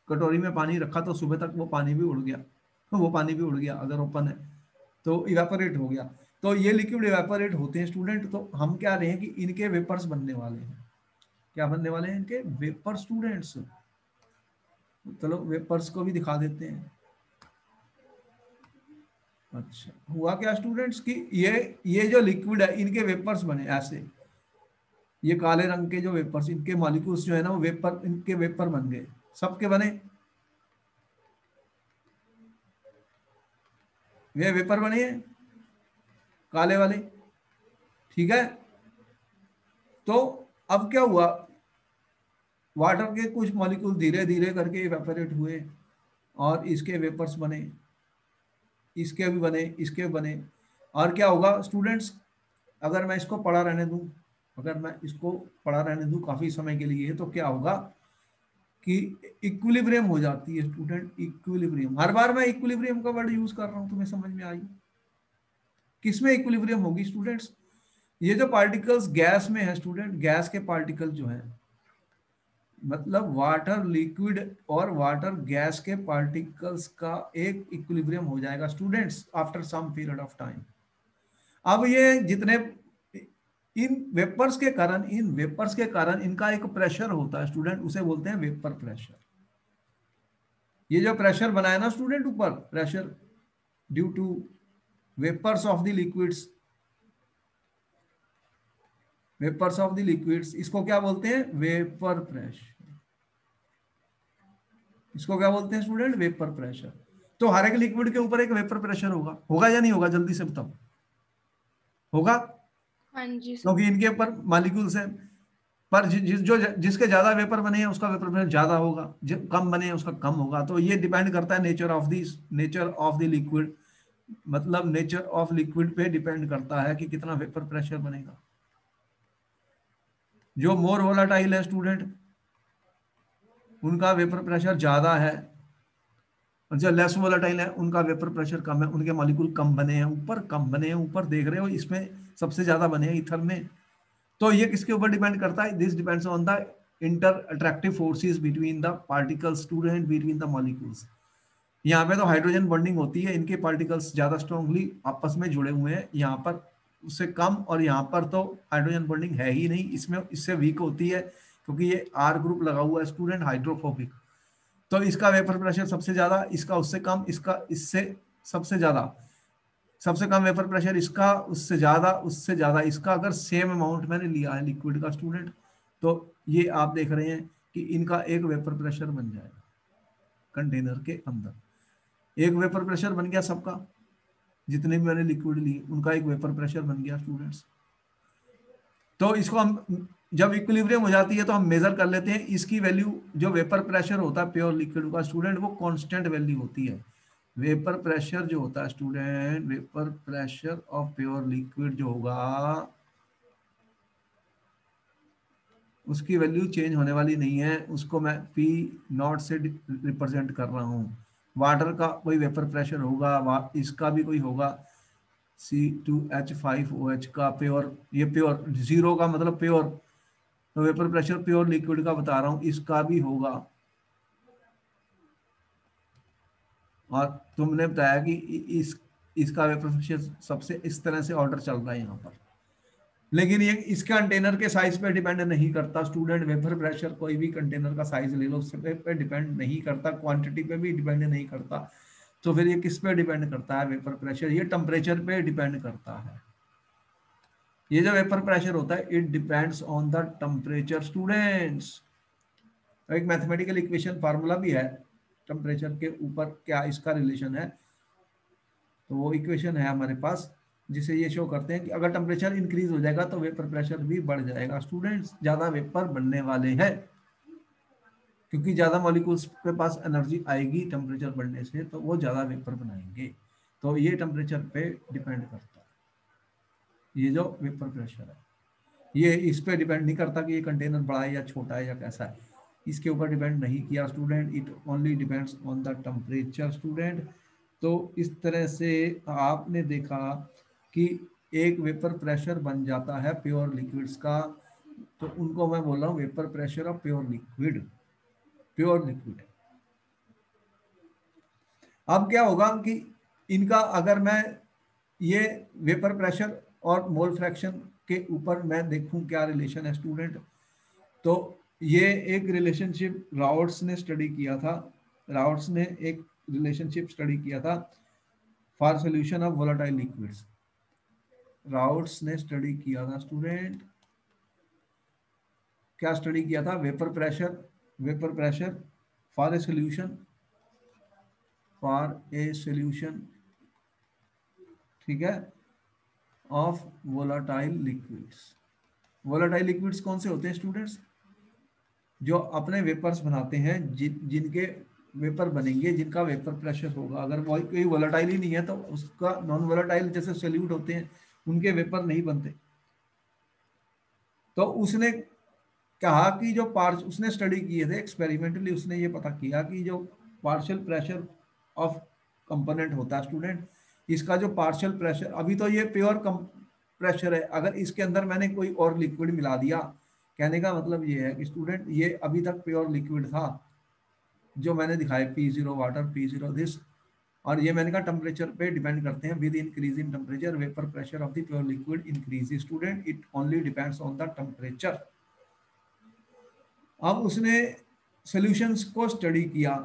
कटोरी में पानी रखा तो सुबह तक वो पानी भी उड़ गया, तो वो पानी भी उड़ गया अगर ओपन है तो इवेपोरेट हो गया। तो ये लिक्विड इवेपोरेट होते हैं स्टूडेंट। तो हम क्या रहे हैं कि इनके वेपर्स बनने वाले हैं। क्या बनने वाले हैं? इनके वेपर स्टूडेंट्स। चलो वेपर्स को भी दिखा देते हैं। अच्छा, हुआ क्या स्टूडेंट्स कि ये जो लिक्विड है इनके वेपर्स बने ऐसे, ये काले रंग के जो वेपर्स, इनके मॉलिक्यूल्स जो है ना वो वेपर, इनके वेपर बन गए। सबके बने, वे वेपर बने हैं काले वाले, ठीक है। तो अब क्या हुआ, वाटर के कुछ मॉलिक्यूल धीरे धीरे करके इवेपोरेट हुए और इसके वेपर्स बने, इसके भी बने, इसके भी बने। और क्या होगा स्टूडेंट्स, अगर मैं इसको पड़ा रहने दूं, अगर मैं इसको पड़ा रहने दूं काफी समय के लिए, तो क्या होगा कि इक्विलिब्रियम हो जाती है स्टूडेंट। इक्विलिब्रियम, हर बार मैं इक्विलिब्रियम का वर्ड यूज कर रहा हूं, तुम्हें समझ में आई? किसमें इक्विलिब्रियम होगी स्टूडेंट्स? ये जो पार्टिकल्स गैस में है स्टूडेंट, गैस के पार्टिकल जो है, मतलब वाटर लिक्विड और वाटर गैस के पार्टिकल्स का एक इक्विलिब्रियम हो जाएगा students after some period of time. अब ये जितने इन वेपर्स के कारण इनका एक प्रेशर होता है स्टूडेंट, उसे बोलते हैं वेपर प्रेशर। ये जो प्रेशर बनाया ना स्टूडेंट ऊपर, pressure due to vapours of the liquids, vapours of the liquids, इसको क्या बोलते हैं? Vapour pressure. इसको क्या बोलते हैं स्टूडेंट? Vapour pressure. तो हर एक लिक्विड के ऊपर एक वेपर प्रेशर होगा, होगा या नहीं होगा? जल्दी से बताओ, होगा? हाँ जी सर। क्योंकि इनके ऊपर मॉलिक्यूल्स हैं। पर जिसके ज्यादा वेपर बने हैं उसका वेपर प्रेशर ज्यादा होगा, जो कम बने हैं उसका कम होगा। तो ये डिपेंड करता है नेचर ऑफ द लिक्विड, मतलब नेचर ऑफ लिक्विड पे डिपेंड करता है कि कितना वेपर प्रेशर बनेगा। जो मोर वोलाटाइल है स्टूडेंट उनका वेपर प्रेशर ज्यादा है, और जो लेस वोलाटाइल है उनका वेपर प्रेशर कम है, उनके मॉलिक्यूल कम बने हैं ऊपर, कम बने हैं ऊपर, देख रहे हो इसमें सबसे ज्यादा बने हैं ईथर में। तो ये किसके ऊपर डिपेंड करता है? This depends on the inter attractive forces between the particles student, between the molecules. यहाँ पे तो हाइड्रोजन बॉन्डिंग होती है, इनके पार्टिकल्स ज्यादा स्ट्रांगली आपस में जुड़े हुए हैं, यहाँ पर उससे कम, और यहाँ पर तो हाइड्रोजन बॉन्डिंग है ही नहीं, इसमें इससे वीक होती है क्योंकि ये आर ग्रुप लगा हुआ है स्टूडेंट, हाइड्रोफोबिक। तो इसका वेपर प्रेशर सबसे ज्यादा, इसका उससे कम, इसका इससे सबसे ज्यादा, सबसे कम वेपर प्रेशर इसका, उससे ज्यादा, उससे ज्यादा इसका। अगर सेम अमाउंट मैंने लिया है लिक्विड का स्टूडेंट, तो ये आप देख रहे हैं कि इनका एक वेपर प्रेशर बन जाएगा कंटेनर के अंदर। एक वेपर प्रेशर बन गया सबका, जितने भी मैंने लिक्विड ली उनका एक वेपर प्रेशर बन गया स्टूडेंट्स। तो इसको हम जब इक्विलिब्रियम हो जाती है तो हम मेजर कर लेते हैं इसकी वैल्यू। जो वेपर प्रेशर होता है प्योर लिक्विड का स्टूडेंट, वो कांस्टेंट वैल्यू होती है। वेपर प्रेशर जो होता है student, vapour pressure of pure liquid जो होगा उसकी वैल्यू चेंज होने वाली नहीं है, उसको मैं पी नॉट से रिप्रेजेंट कर रहा हूं। वाटर का कोई वेपर प्रेशर होगा, इसका भी कोई होगा, C2H5OH का प्योर, ये प्योर, जीरो का मतलब प्योर, तो वेपर प्रेशर प्योर लिक्विड का बता रहा हूं, इसका भी होगा। और तुमने बताया कि इसका वेपर प्रेशर सबसे इस तरह से ऑर्डर चल रहा है यहाँ पर, लेकिन ये इस कंटेनर के साइज पे डिपेंड नहीं करता स्टूडेंट। वेपर प्रेशर कोई भी कंटेनर का साइज ले लो, उस पे डिपेंड नहीं करता, क्वांटिटी पे भी डिपेंड नहीं करता। तो फिर ये किस पे डिपेंड करता है वेपर प्रेशर? ये टेम्परेचर पे डिपेंड करता है। ये जो वेपर प्रेशर होता है, it depends on the temperature students. एक मैथमेटिकल इक्वेशन फार्मूला भी है, टेम्परेचर के ऊपर क्या इसका रिलेशन है। तो वो इक्वेशन है हमारे पास, जिसे ये शो करते हैं कि अगर टेम्परेचर इंक्रीज हो जाएगा तो वेपर प्रेशर भी बढ़ जाएगा। स्टूडेंट्स, ज्यादा वेपर बनने वाले हैं, क्योंकि ज्यादा मॉलिक्यूल्स के पास एनर्जी आएगी टेम्परेचर बढ़ने से, तो वो ज्यादा वेपर बनाएंगे। तो ये टेम्परेचर पे डिपेंड करता है। ये जो वेपर प्रेशर है, ये इस पे डिपेंड नहीं करता कि ये कंटेनर बड़ा है या छोटा है या कैसा है, इसके ऊपर डिपेंड नहीं किया student. It only depends on the temperature student. तो इस तरह से आपने देखा कि एक वेपर प्रेशर बन जाता है प्योर लिक्विड्स का, तो उनको मैं बोल रहा हूँ vapour pressure of pure liquid, pure liquid. अब क्या होगा कि इनका अगर मैं ये वेपर प्रेशर और मोल फ्रैक्शन के ऊपर मैं देखूं क्या रिलेशन है स्टूडेंट, तो ये एक रिलेशनशिप राउट्स ने स्टडी किया था। राउट्स ने एक रिलेशनशिप स्टडी किया था for solution of volatile liquids. Routes ने स्टडी किया था स्टूडेंट, क्या स्टडी किया था? Vapour pressure, vapour pressure for a solution, for a solution, ठीक है, of volatile liquids. Volatile liquids कौन से होते हैं स्टूडेंट्स? जो अपने वेपर्स बनाते हैं, जिनके वेपर बनेंगे, जिनका वेपर प्रेशर होगा। अगर कोई वोलेटाइल ही नहीं है तो उसका नॉन वोलेटाइल जैसे सोल्यूट होते हैं, उनके वेपर नहीं बनते। तो उसने कहा कि जो पार्ट उसने स्टडी किए थे एक्सपेरिमेंटली, उसने ये पता किया कि जो पार्शियल प्रेशर ऑफ कंपोनेंट होता है स्टूडेंट, इसका जो पार्शियल प्रेशर, अभी तो ये प्योर प्रेशर है, अगर इसके अंदर मैंने कोई और लिक्विड मिला दिया, कहने का मतलब ये है कि स्टूडेंट ये अभी तक प्योर लिक्विड था, जो मैंने दिखाया P0 वाटर, P0 दिस, और ये मैंने कहा टेम्परेचर पे डिपेंड करते हैं। With increase in temperature vapour pressure of the pure liquid increase student, it only depends on the temperature. अब उसने सॉल्यूशंस को स्टडी किया।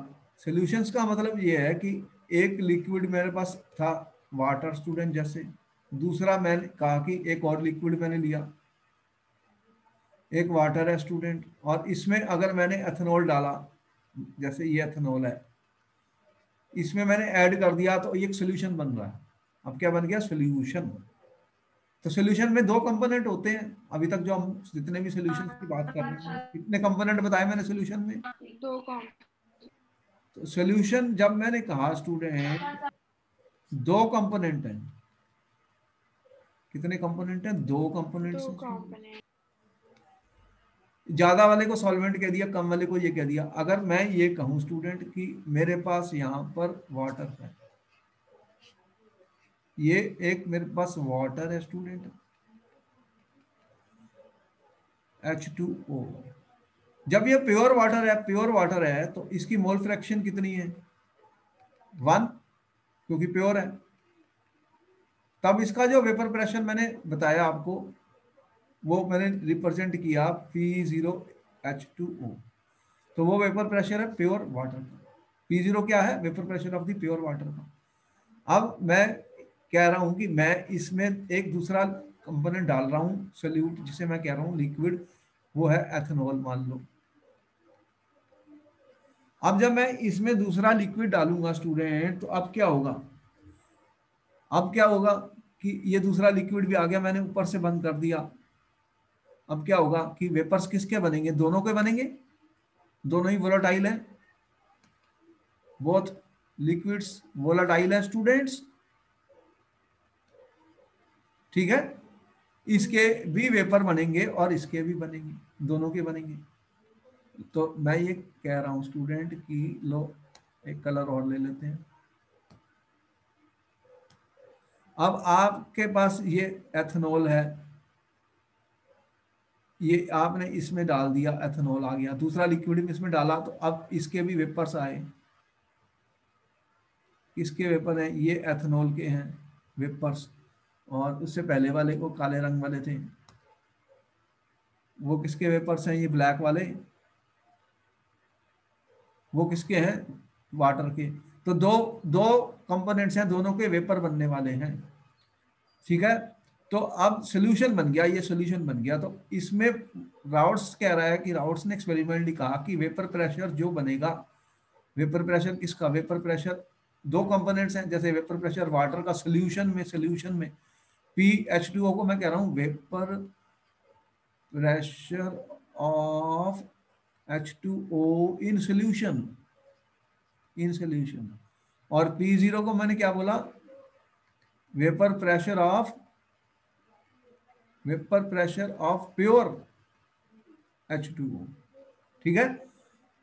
सॉल्यूशंस का मतलब ये है कि एक लिक्विड मेरे पास था वाटर स्टूडेंट जैसे, दूसरा मैंने कहा कि एक और लिक्विड मैंने लिया, एक वाटर है स्टूडेंट, और इसमें अगर मैंने एथेनॉल डाला, जैसे ये एथेनॉल है, इसमें मैंने ऐड कर दिया तो एक सोल्यूशन बन रहा है। अब क्या बन गया? सोल्यूशन। तो सोल्यूशन में दो कंपोनेंट होते हैं। अभी तक जो हम जितने भी सोल्यूशन की बात कर रहे हैं, कितने कंपोनेंट बताए मैंने सोल्यूशन में? दो कॉम तो सोल्यूशन जब मैंने कहा स्टूडेंट दो कंपोनेंट हैं, कितने कंपोनेंट हैं? दो कंपोनेंट्स दो हैं। कंपोनेंट ज्यादा वाले को सॉल्वेंट कह दिया, कम वाले को ये कह दिया। अगर मैं ये कहूं स्टूडेंट कि मेरे पास यहाँ पर वाटर है, ये एक मेरे पास वाटर है स्टूडेंट, H2O। जब ये प्योर वाटर है, प्योर वाटर है, तो इसकी मोल फ्रैक्शन कितनी है? 1, क्योंकि प्योर है। तब इसका जो वेपर प्रेशर मैंने बताया आपको, वो मैंने रिप्रेजेंट किया P0H2O। तो वो वेपर प्रेशर है प्योर वाटर का। P0 क्या है? Vapour pressure of the pure water का। अब मैं कह रहा हूं कि मैं इसमें एक दूसरा कंपोनेंट डाल रहा हूं सोल्यूट, जिसे मैं कह रहा हूं लिक्विड, वो है एथेनॉल मान लो। अब जब मैं इसमें दूसरा लिक्विड डालूंगा स्टूडेंट, तो अब क्या होगा? अब क्या होगा कि ये दूसरा लिक्विड भी आ गया, मैंने ऊपर से बंद कर दिया। अब क्या होगा कि वेपर्स किसके बनेंगे? दोनों के बनेंगे, दोनों ही वोलेटाइल है, बोथ लिक्विड्स वोलेटाइल है स्टूडेंट्स, ठीक है। इसके भी वेपर बनेंगे और इसके भी बनेंगे, दोनों के बनेंगे। तो मैं ये कह रहा हूं स्टूडेंट कि लो एक कलर और ले लेते हैं। अब आपके पास ये एथेनॉल है, ये आपने इसमें डाल दिया, एथेनॉल आ गया, दूसरा लिक्विड इसमें डाला, तो अब इसके भी वेपर्स आए। किसके वेपर हैं? ये एथेनॉल के हैं वेपर्स। और उससे पहले वाले को काले रंग वाले थे, वो किसके वेपर्स हैं? ये ब्लैक वाले, वो किसके हैं? वाटर के। तो दो दो कंपोनेंट्स हैं, दोनों के वेपर बनने वाले हैं। ठीक है, तो अब सोल्यूशन बन गया, ये सोल्यूशन बन गया। तो इसमें राउट्स कह रहा है कि राउट्स ने एक्सपेरिमेंटली कहा कि वेपर प्रेशर जो बनेगा, वेपर प्रेशर किसका? वेपर प्रेशर दो कंपोनेंट्स हैं, जैसे वेपर प्रेशर वाटर का सोल्यूशन में PH2O को मैं कह रहा हूं vapour pressure of H2O in solution, और P0 को मैंने क्या बोला? Vapour pressure of pure H2O। ठीक है,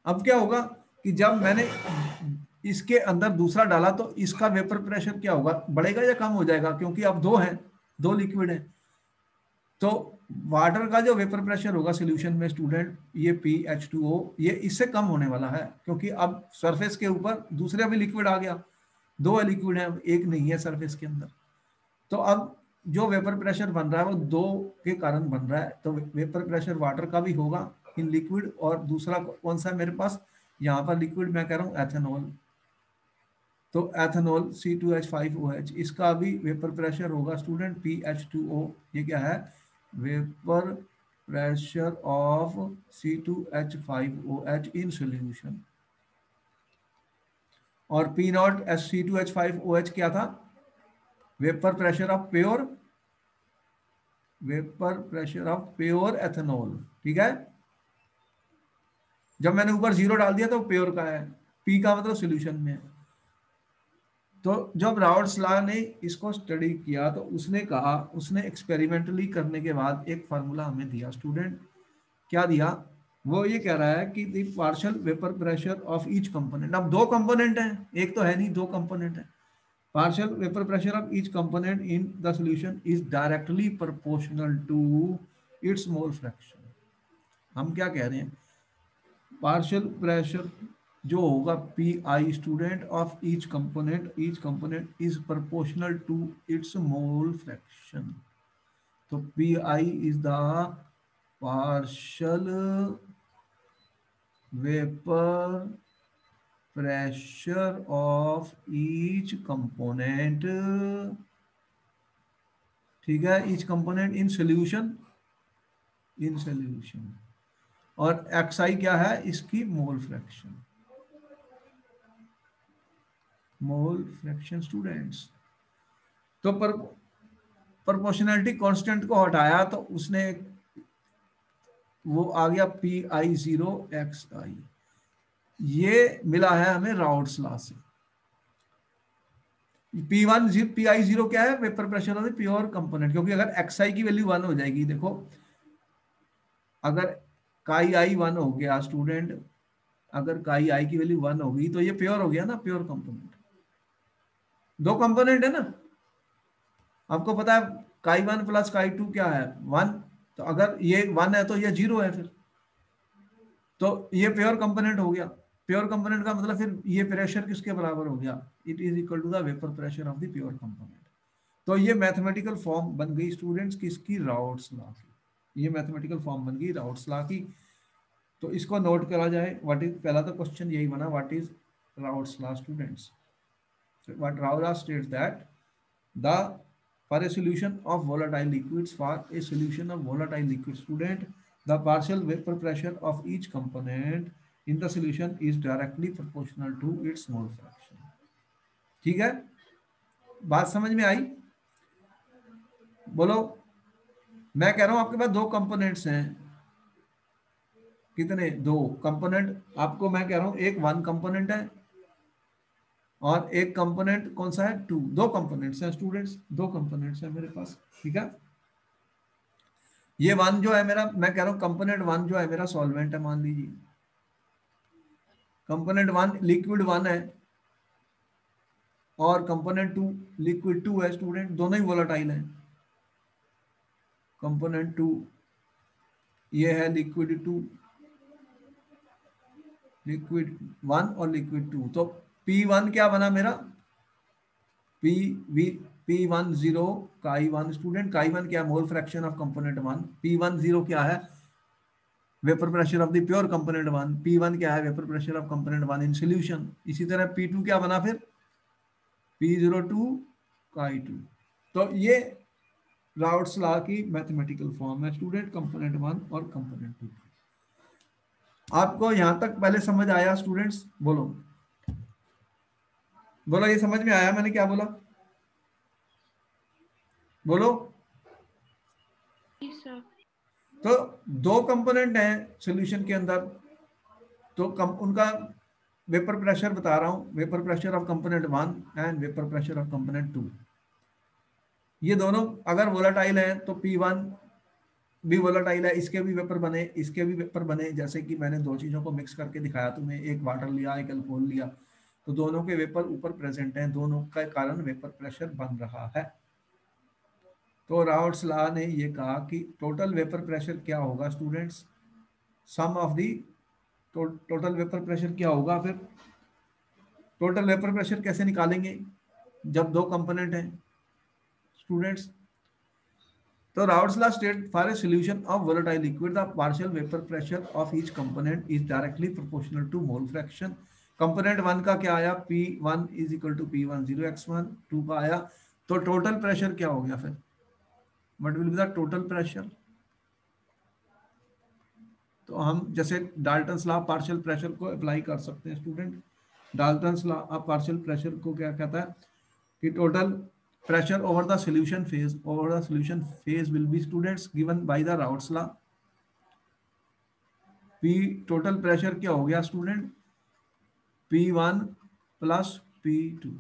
अब क्या होगा कि जब मैंने इसके अंदर दूसरा डाला तो इसका वेपर प्रेशर क्या होगा? बढ़ेगा या कम हो जाएगा? क्योंकि अब दो हैं, दो लिक्विड हैं। तो वाटर का जो वेपर प्रेशर होगा सॉल्यूशन में स्टूडेंट, ये PH2O, ये इससे कम होने वाला है, क्योंकि अब सरफेस के ऊपर दूसरा भी लिक्विड आ गया। दो लिक्विड है, एक नहीं है सरफेस के अंदर। तो अब जो वेपर प्रेशर बन रहा है वो दो के कारण बन रहा है। तो वेपर प्रेशर वाटर का भी होगा इन लिक्विड, और दूसरा कौन सा है मेरे पास? यहाँ पर लिक्विड मैं कह रहा हूँ एथेनॉल। तो एथेनॉल C2H5OH, इसका भी वेपर प्रेशर होगा स्टूडेंट PH2O। ये क्या है? Vapour pressure of C2H5OH in solution. और P0 C2H5OH क्या था? Vapour pressure of pure ethanol. ठीक है, जब मैंने ऊपर जीरो डाल दिया तो प्योर का है, P का मतलब सॉल्यूशन में है। तो जब राउट्स लॉ ने इसको स्टडी किया तो उसने कहा, उसने एक्सपेरिमेंटली करने के बाद एक फार्मूला हमें दिया स्टूडेंट। क्या दिया? वो ये कह रहा है कि the partial vapour pressure of each component. अब दो कंपोनेंट है, एक तो है नहीं, दो कंपोनेंट है। Partial vapour pressure of each component in the solution is directly proportional to its mole fraction. हम क्या कह रहे हैं? पार्शियल प्रेशर जो होगा PI student of each component is proportional to its mole fraction. तो PI is the partial vapour pressure of each component. ठीक है, ईच कंपोनेंट इन सॉल्यूशन, और XI क्या है? इसकी मोल फ्रैक्शन स्टूडेंट्स। तो प्रोपोर्शनैलिटी कांस्टेंट को हटाया तो उसने वो आ गया PI0XI। ये मिला है हमें राउट्स लॉ से। PI0 क्या है? Vapour pressure of the pure component. क्योंकि अगर XI की वैल्यू 1 हो जाएगी, देखो अगर काई आई 1 हो गया स्टूडेंट, अगर काई आई की वैल्यू 1 होगी तो ये प्योर हो गया ना, प्योर कंपोनेंट। दो कंपोनेंट है ना, आपको पता है काई 1 प्लस काई 2 क्या है? 1। तो अगर ये 1 है तो ये 0 है, फिर तो ये प्योर कंपोनेंट हो गया। प्योर कंपोनेंट का मतलब फिर ये प्रेशर किसके बराबर हो गया? It is equal to the vapour pressure of the pure component. तो ये मैथमेटिकल फॉर्म बन गई स्टूडेंट्स किसकी? राउट्स लॉ की। ये मैथमेटिकल फॉर्म बन गई राउट्स लॉ की। तो इसको नोट करा जाए। व्हाट इज, पहला तो क्वेश्चन यही बना, what is routes law students? What routes law states that the for a solution of volatile liquids, student, the partial vapor pressure of each component in the solution is directly proportional to its mole fraction। ठीक है, बात समझ में आई? बोलो। मैं कह रहा हूं आपके पास दो कंपोनेंट्स हैं। कितने? दो कंपोनेंट। आपको मैं कह रहा हूं एक 1 कंपोनेंट है और एक कंपोनेंट कौन सा है? 2। दो कंपोनेंट्स हैं स्टूडेंट्स, दो कंपोनेंट्स हैं मेरे पास। ठीक है, ये 1 जो है मेरा, मैं कह रहा हूं कंपोनेंट 1 जो है मेरा सॉल्वेंट है, मान लीजिए कंपोनेंट 1 लिक्विड 1 है, और कंपोनेंट टू लिक्विड टू है स्टूडेंट, दोनों ही वोलाटाइल हैं। कंपोनेंट टू ये है लिक्विड टू, लिक्विड वन और लिक्विड टू। तो P1 क्या बना मेरा, पी वी P10 काई वन स्टूडेंट, काई वन क्या, मोल fraction of component one. P10 क्या है, vapour pressure of the pure component one. P1 क्या है, vapour pressure of component one in solution. इसी तरह P2 क्या बना फिर, P02 काई टू। तो ये राउट्स लॉ की मैथमेटिकल फॉर्म है स्टूडेंट, कंपोनेंट वन और कंपोनेंट टू। आपको यहां तक पहले समझ आया स्टूडेंट्स, बोलो बोलो, ये समझ में आया मैंने क्या बोला, बोलो। जी सर। तो दो कंपोनेंट हैं सॉल्यूशन के अंदर, तो उनका वेपर प्रेशर बता रहा हूं, vapour pressure of component one and vapour pressure of component two. ये दोनों अगर वोलाटाइल हैं तो P1 भी वोलाटाइल है, इसके भी वेपर बने, इसके भी वेपर बने। जैसे कि मैंने दो चीजों को मिक्स करके दिखाया तुम्हें, एक वाटर लिया एक अल्कोहल लिया, तो दोनों के वेपर ऊपर प्रेजेंट हैं, दोनों के कारण वेपर प्रेशर बन रहा है। तो राउट्स लॉ ने ये कहा कि टोटल वेपर प्रेशर क्या होगा students, sum of the total vapour pressure क्या होगा। फिर टोटल वेपर प्रेशर कैसे निकालेंगे जब दो कंपोनेंट हैं स्टूडेंट्स। तो Raoult's law state for a solution of volatile liquid the partial vapour pressure of each component is directly proportional to mole fraction. Component one का क्या आया, P1 is equal to P10 x1, to का आया, तो total pressure क्या हो गया फिर, what will be the total pressure. तो हम जैसे डाल्टन्स लॉ पार्शियल प्रेशर को अप्लाई कर सकते हैं student. Dalton's law of partial pressure को क्या कहता है कि total pressure over the solution phase will be students given by the Raoult's law। P total pressure क्या हो गया स्टूडेंट, P1 प्लस P2।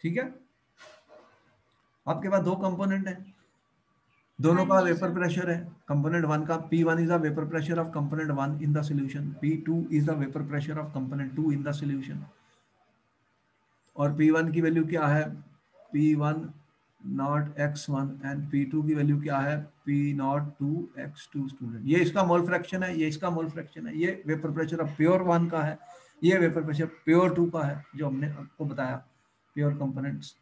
ठीक है, आपके पास दो कंपोनेंट है, दोनों हाँ का जी वेपर सर। प्रेशर है। कंपोनेंट वन का P1 is the vapour pressure of component one in the solution, P2 is the vapour pressure of component two in the solution. और P1 की वैल्यू क्या है, P1 not x1 and P2 की value क्या है, P not 2 x2 student. ये इसका mole fraction है, ये इसका मोल फ्रैक्शन है। ये vapour pressure of pure one का है, ये वेपर प्रेशर प्योर टू का है, जो हमने आपको बताया प्योर कंपोनेंट्स।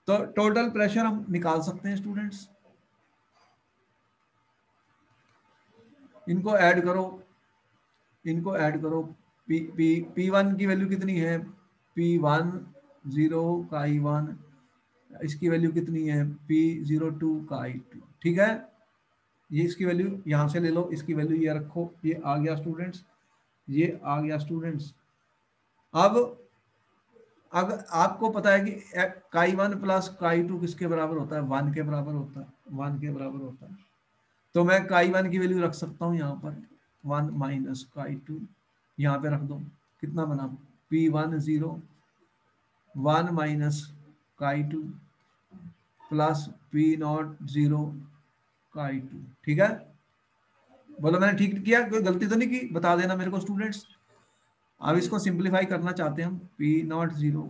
तो टोटल प्रेशर हम निकाल सकते हैं स्टूडेंट्स, इनको ऐड करो, इनको ऐड करो। P1 की वैल्यू कितनी है, P10 का I1, इसकी वैल्यू कितनी है, P02 का I2। ठीक है, ये इसकी वैल्यू यहां से ले लो, इसकी वैल्यू ये रखो, ये आ गया स्टूडेंट्स, ये आ गया स्टूडेंट्स। अब अगर आपको पता है कि काई1 प्लस काई2 किसके बराबर होता है, वन के बराबर होता है, वन के बराबर होता है। तो मैं काई1 की वैल्यू रख सकता हूँ यहाँ पर, 1 माइनस काई2, यहाँ पे रख दो, कितना बना, P10 1 माइनस काई2 प्लस P0 काई2। ठीक है, बोलो मैंने ठीक किया, कोई गलती तो नहीं की, बता देना मेरे को स्टूडेंट्स। अब इसको सिंप्लीफाई करना चाहते हैं हम, P0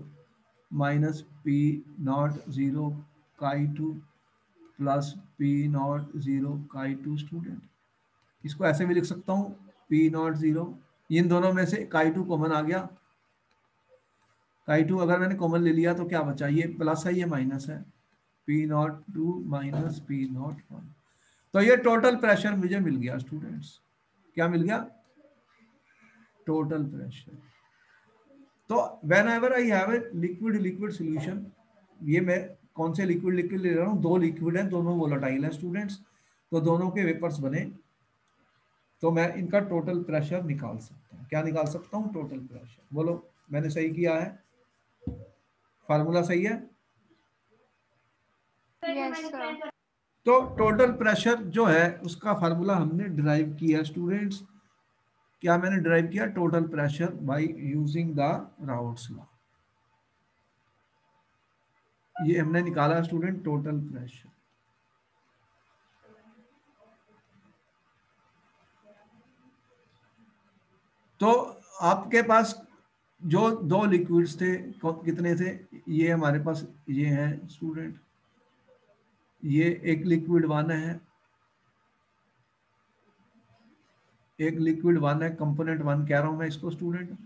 minus P0 chi plus P0 chi student. इसको ऐसे भी लिख सकता हूँ, P0, इन दोनों में से काई2 कॉमन आ गया, काई2 अगर मैंने कॉमन ले लिया तो क्या बचा, ये प्लस है ये माइनस है, P02 माइनस P01। तो ये टोटल प्रेशर मुझे मिल गया स्टूडेंट्स, क्या मिल गया, टोटल प्रेशर। तो when ever I have a liquid liquid solution, ये मैं कौन से लिक्विड लिक्विड ले रहा हूँ, दो लिक्विड हैं, दोनों वोलाटाइल हैं स्टूडेंट्स, तो दोनों के वेपर्स बने, तो मैं इनका टोटल प्रेशर निकाल सकता हूँ। क्या निकाल सकता हूँ, टोटल प्रेशर। बोलो मैंने सही किया है, फार्मूला सही है। Yes sir. तो टोटल प्रेशर जो है उसका फार्मूला हमने डिराइव किया स्टूडेंट्स। क्या मैंने डिराइव किया, total pressure by using the routes law. ये हमने निकाला स्टूडेंट टोटल प्रेशर। तो आपके पास जो दो लिक्विड्स थे कितने थे, ये हमारे पास ये है स्टूडेंट, ये एक लिक्विड वन है, एक लिक्विड वन है, कंपोनेंट वन कह रहा हूं मैं इसको स्टूडेंट।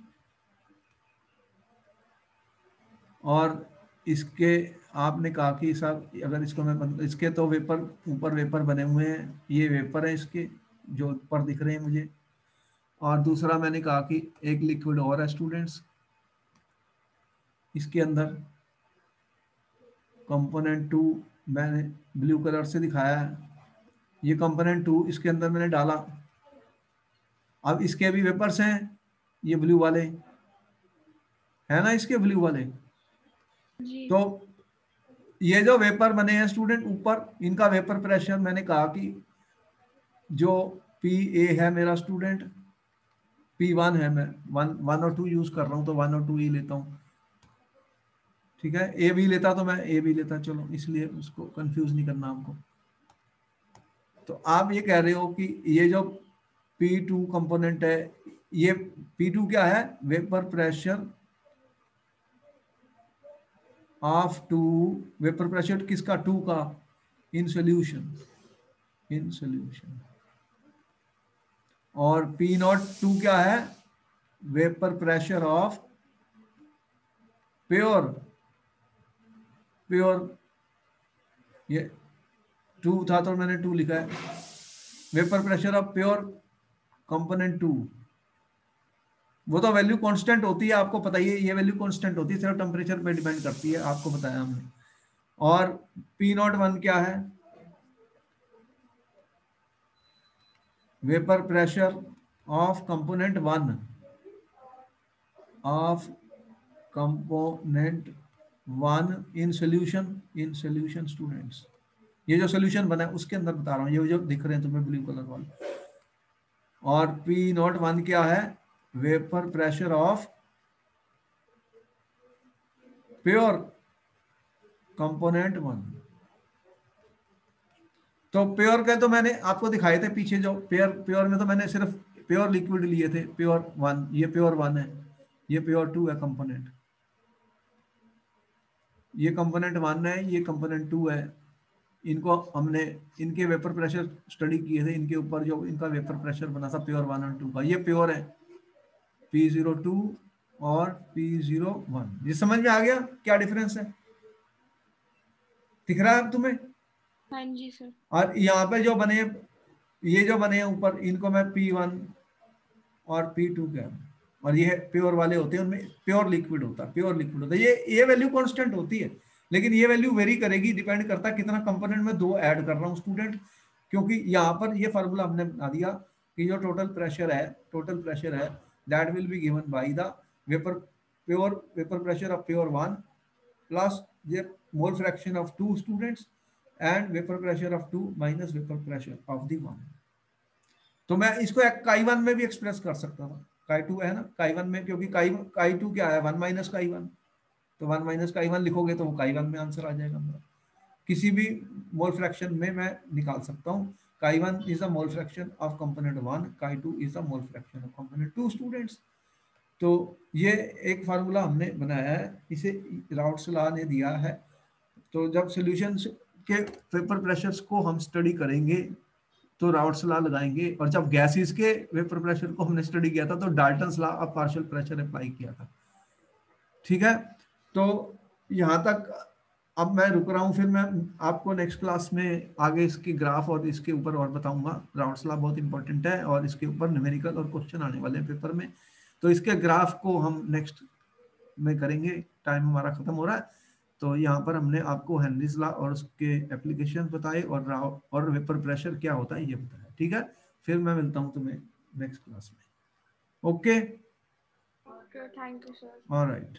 और इसके आपने कहा कि साहब अगर इसको मैं इसके तो वेपर ऊपर वेपर बने हुए हैं, ये वेपर है इसके जो ऊपर दिख रहे हैं मुझे। और दूसरा मैंने कहा कि एक लिक्विड और है स्टूडेंट्स इसके अंदर, कंपोनेंट टू मैंने ब्लू कलर से दिखाया है, ये कंपोनेंट टू इसके अंदर मैंने डाला। अब इसके भी वेपर्स हैं, ये ब्लू वाले है ना, इसके ब्लू वाले। जी तो ये जो वेपर बने हैं स्टूडेंट ऊपर, इनका वेपर प्रेशर मैंने कहा कि जो पी ए है मेरा स्टूडेंट, पी वन है, मैं वन और टू यूज कर रहा हूं तो वन और टू ही लेता हूं, ठीक है। ए भी लेता तो मैं ए भी लेता, चलो इसलिए उसको कंफ्यूज नहीं करना आपको। तो आप ये कह रहे हो कि ये जो P2 कंपोनेंट है, ये P2 क्या है, vapour pressure of two, vapour pressure किसका, टू का, इन सोल्यूशन, इन सोल्यूशन। और P नॉट टू क्या है, vapour pressure of pure, pure, ये टू था तो मैंने टू लिखा है, vapour pressure of pure component two. वो तो वैल्यू कांस्टेंट होती है, आपको पता ही है, ये वैल्यू कांस्टेंट होती है, सिर्फ टेम्परेचर पे डिपेंड करती है, आपको बताया हमने। और पी नॉट वन क्या है, vapour pressure of component one, of component one in solution, in solution students. ये जो सोल्यूशन बना है उसके अंदर बता रहा हूँ, ये जो दिख रहे हैं तुम्हें ब्लू कलर वाले। और पी नॉट वन क्या है, vapour pressure of pure component one. तो प्योर के तो मैंने आपको दिखाए थे पीछे, जो प्योर, प्योर में तो मैंने सिर्फ प्योर लिक्विड लिए थे, प्योर वन, ये प्योर वन है, ये प्योर टू है कंपोनेंट, ये कंपोनेंट वन है, ये कंपोनेंट टू है। इनको हमने इनके वेपर प्रेशर स्टडी किए थे, इनके ऊपर जो इनका वेपर प्रेशर बना था प्योर वन और टू का, ये प्योर है P02 और P01। ये समझ में आ गया क्या डिफरेंस है, दिख रहा है अब तुम्हें। हाँ जी सर। और यहाँ पे जो बने, ये जो बने हैं ऊपर, इनको मैं P1 और P2 कह रहा हूँ। और ये प्योर वाले होते हैं, उनमें प्योर लिक्विड होता है, प्योर लिक्विड होता है। ये वैल्यू कांस्टेंट होती है, लेकिन ये वैल्यू वेरी करेगी, डिपेंड करता है कितना कंपोनेंट में दो ऐड कर रहा हूँ स्टूडेंट। क्योंकि यहाँ पर ये फार्मूला हमने बना दिया कि जो टोटल प्रेशर है, टोटल प्रेशर है, that will be given by the vapour, pure vapour pressure of pure one plus ये mole fraction of two students and vapour pressure of two minus vapour pressure of the one. तो मैं इसको काई one में भी express कर सकता था, काई टू है ना, काई वन में, क्योंकि काई काई टू क्या है, वन माइनस काई वन, तो वन माइनस काई वन लिखोगे तो वो काई वन में आंसर आ जाएगा मेरा। किसी भी मोल फ्रैक्शन में मैं निकाल सकता हूँ, chi one is a mole fraction of component one, chi two is a mole fraction of component two students. तो ये एक फार्मूला हमने बनाया है, इसे राउट्स लॉ ने दिया है। तो जब सॉल्यूशन के वेपर प्रेशर्स को हम स्टडी करेंगे तो राउट्स लॉ लगाएंगे, और जब गैसेस के वेपर प्रेशर को हमने स्टडी किया था तो Dalton's law of partial pressure apply किया था, ठीक है। तो यहाँ तक अब मैं रुक रहा हूँ, फिर मैं आपको नेक्स्ट क्लास में आगे इसकी ग्राफ और इसके ऊपर और बताऊंगा। राउट्स लॉ बहुत इंपॉर्टेंट है और इसके ऊपर न्यूमेरिकल और क्वेश्चन आने वाले हैं पेपर में, तो इसके ग्राफ को हम नेक्स्ट में करेंगे। टाइम हमारा खत्म हो रहा है, तो यहाँ पर हमने आपको हेनरीज लॉ और उसके एप्लीकेशन बताए और वेपर प्रेशर क्या होता है ये बताया, ठीक है। फिर मैं मिलता हूँ तुम्हें नेक्स्ट क्लास में, okay, okay, thank you sir. Alright.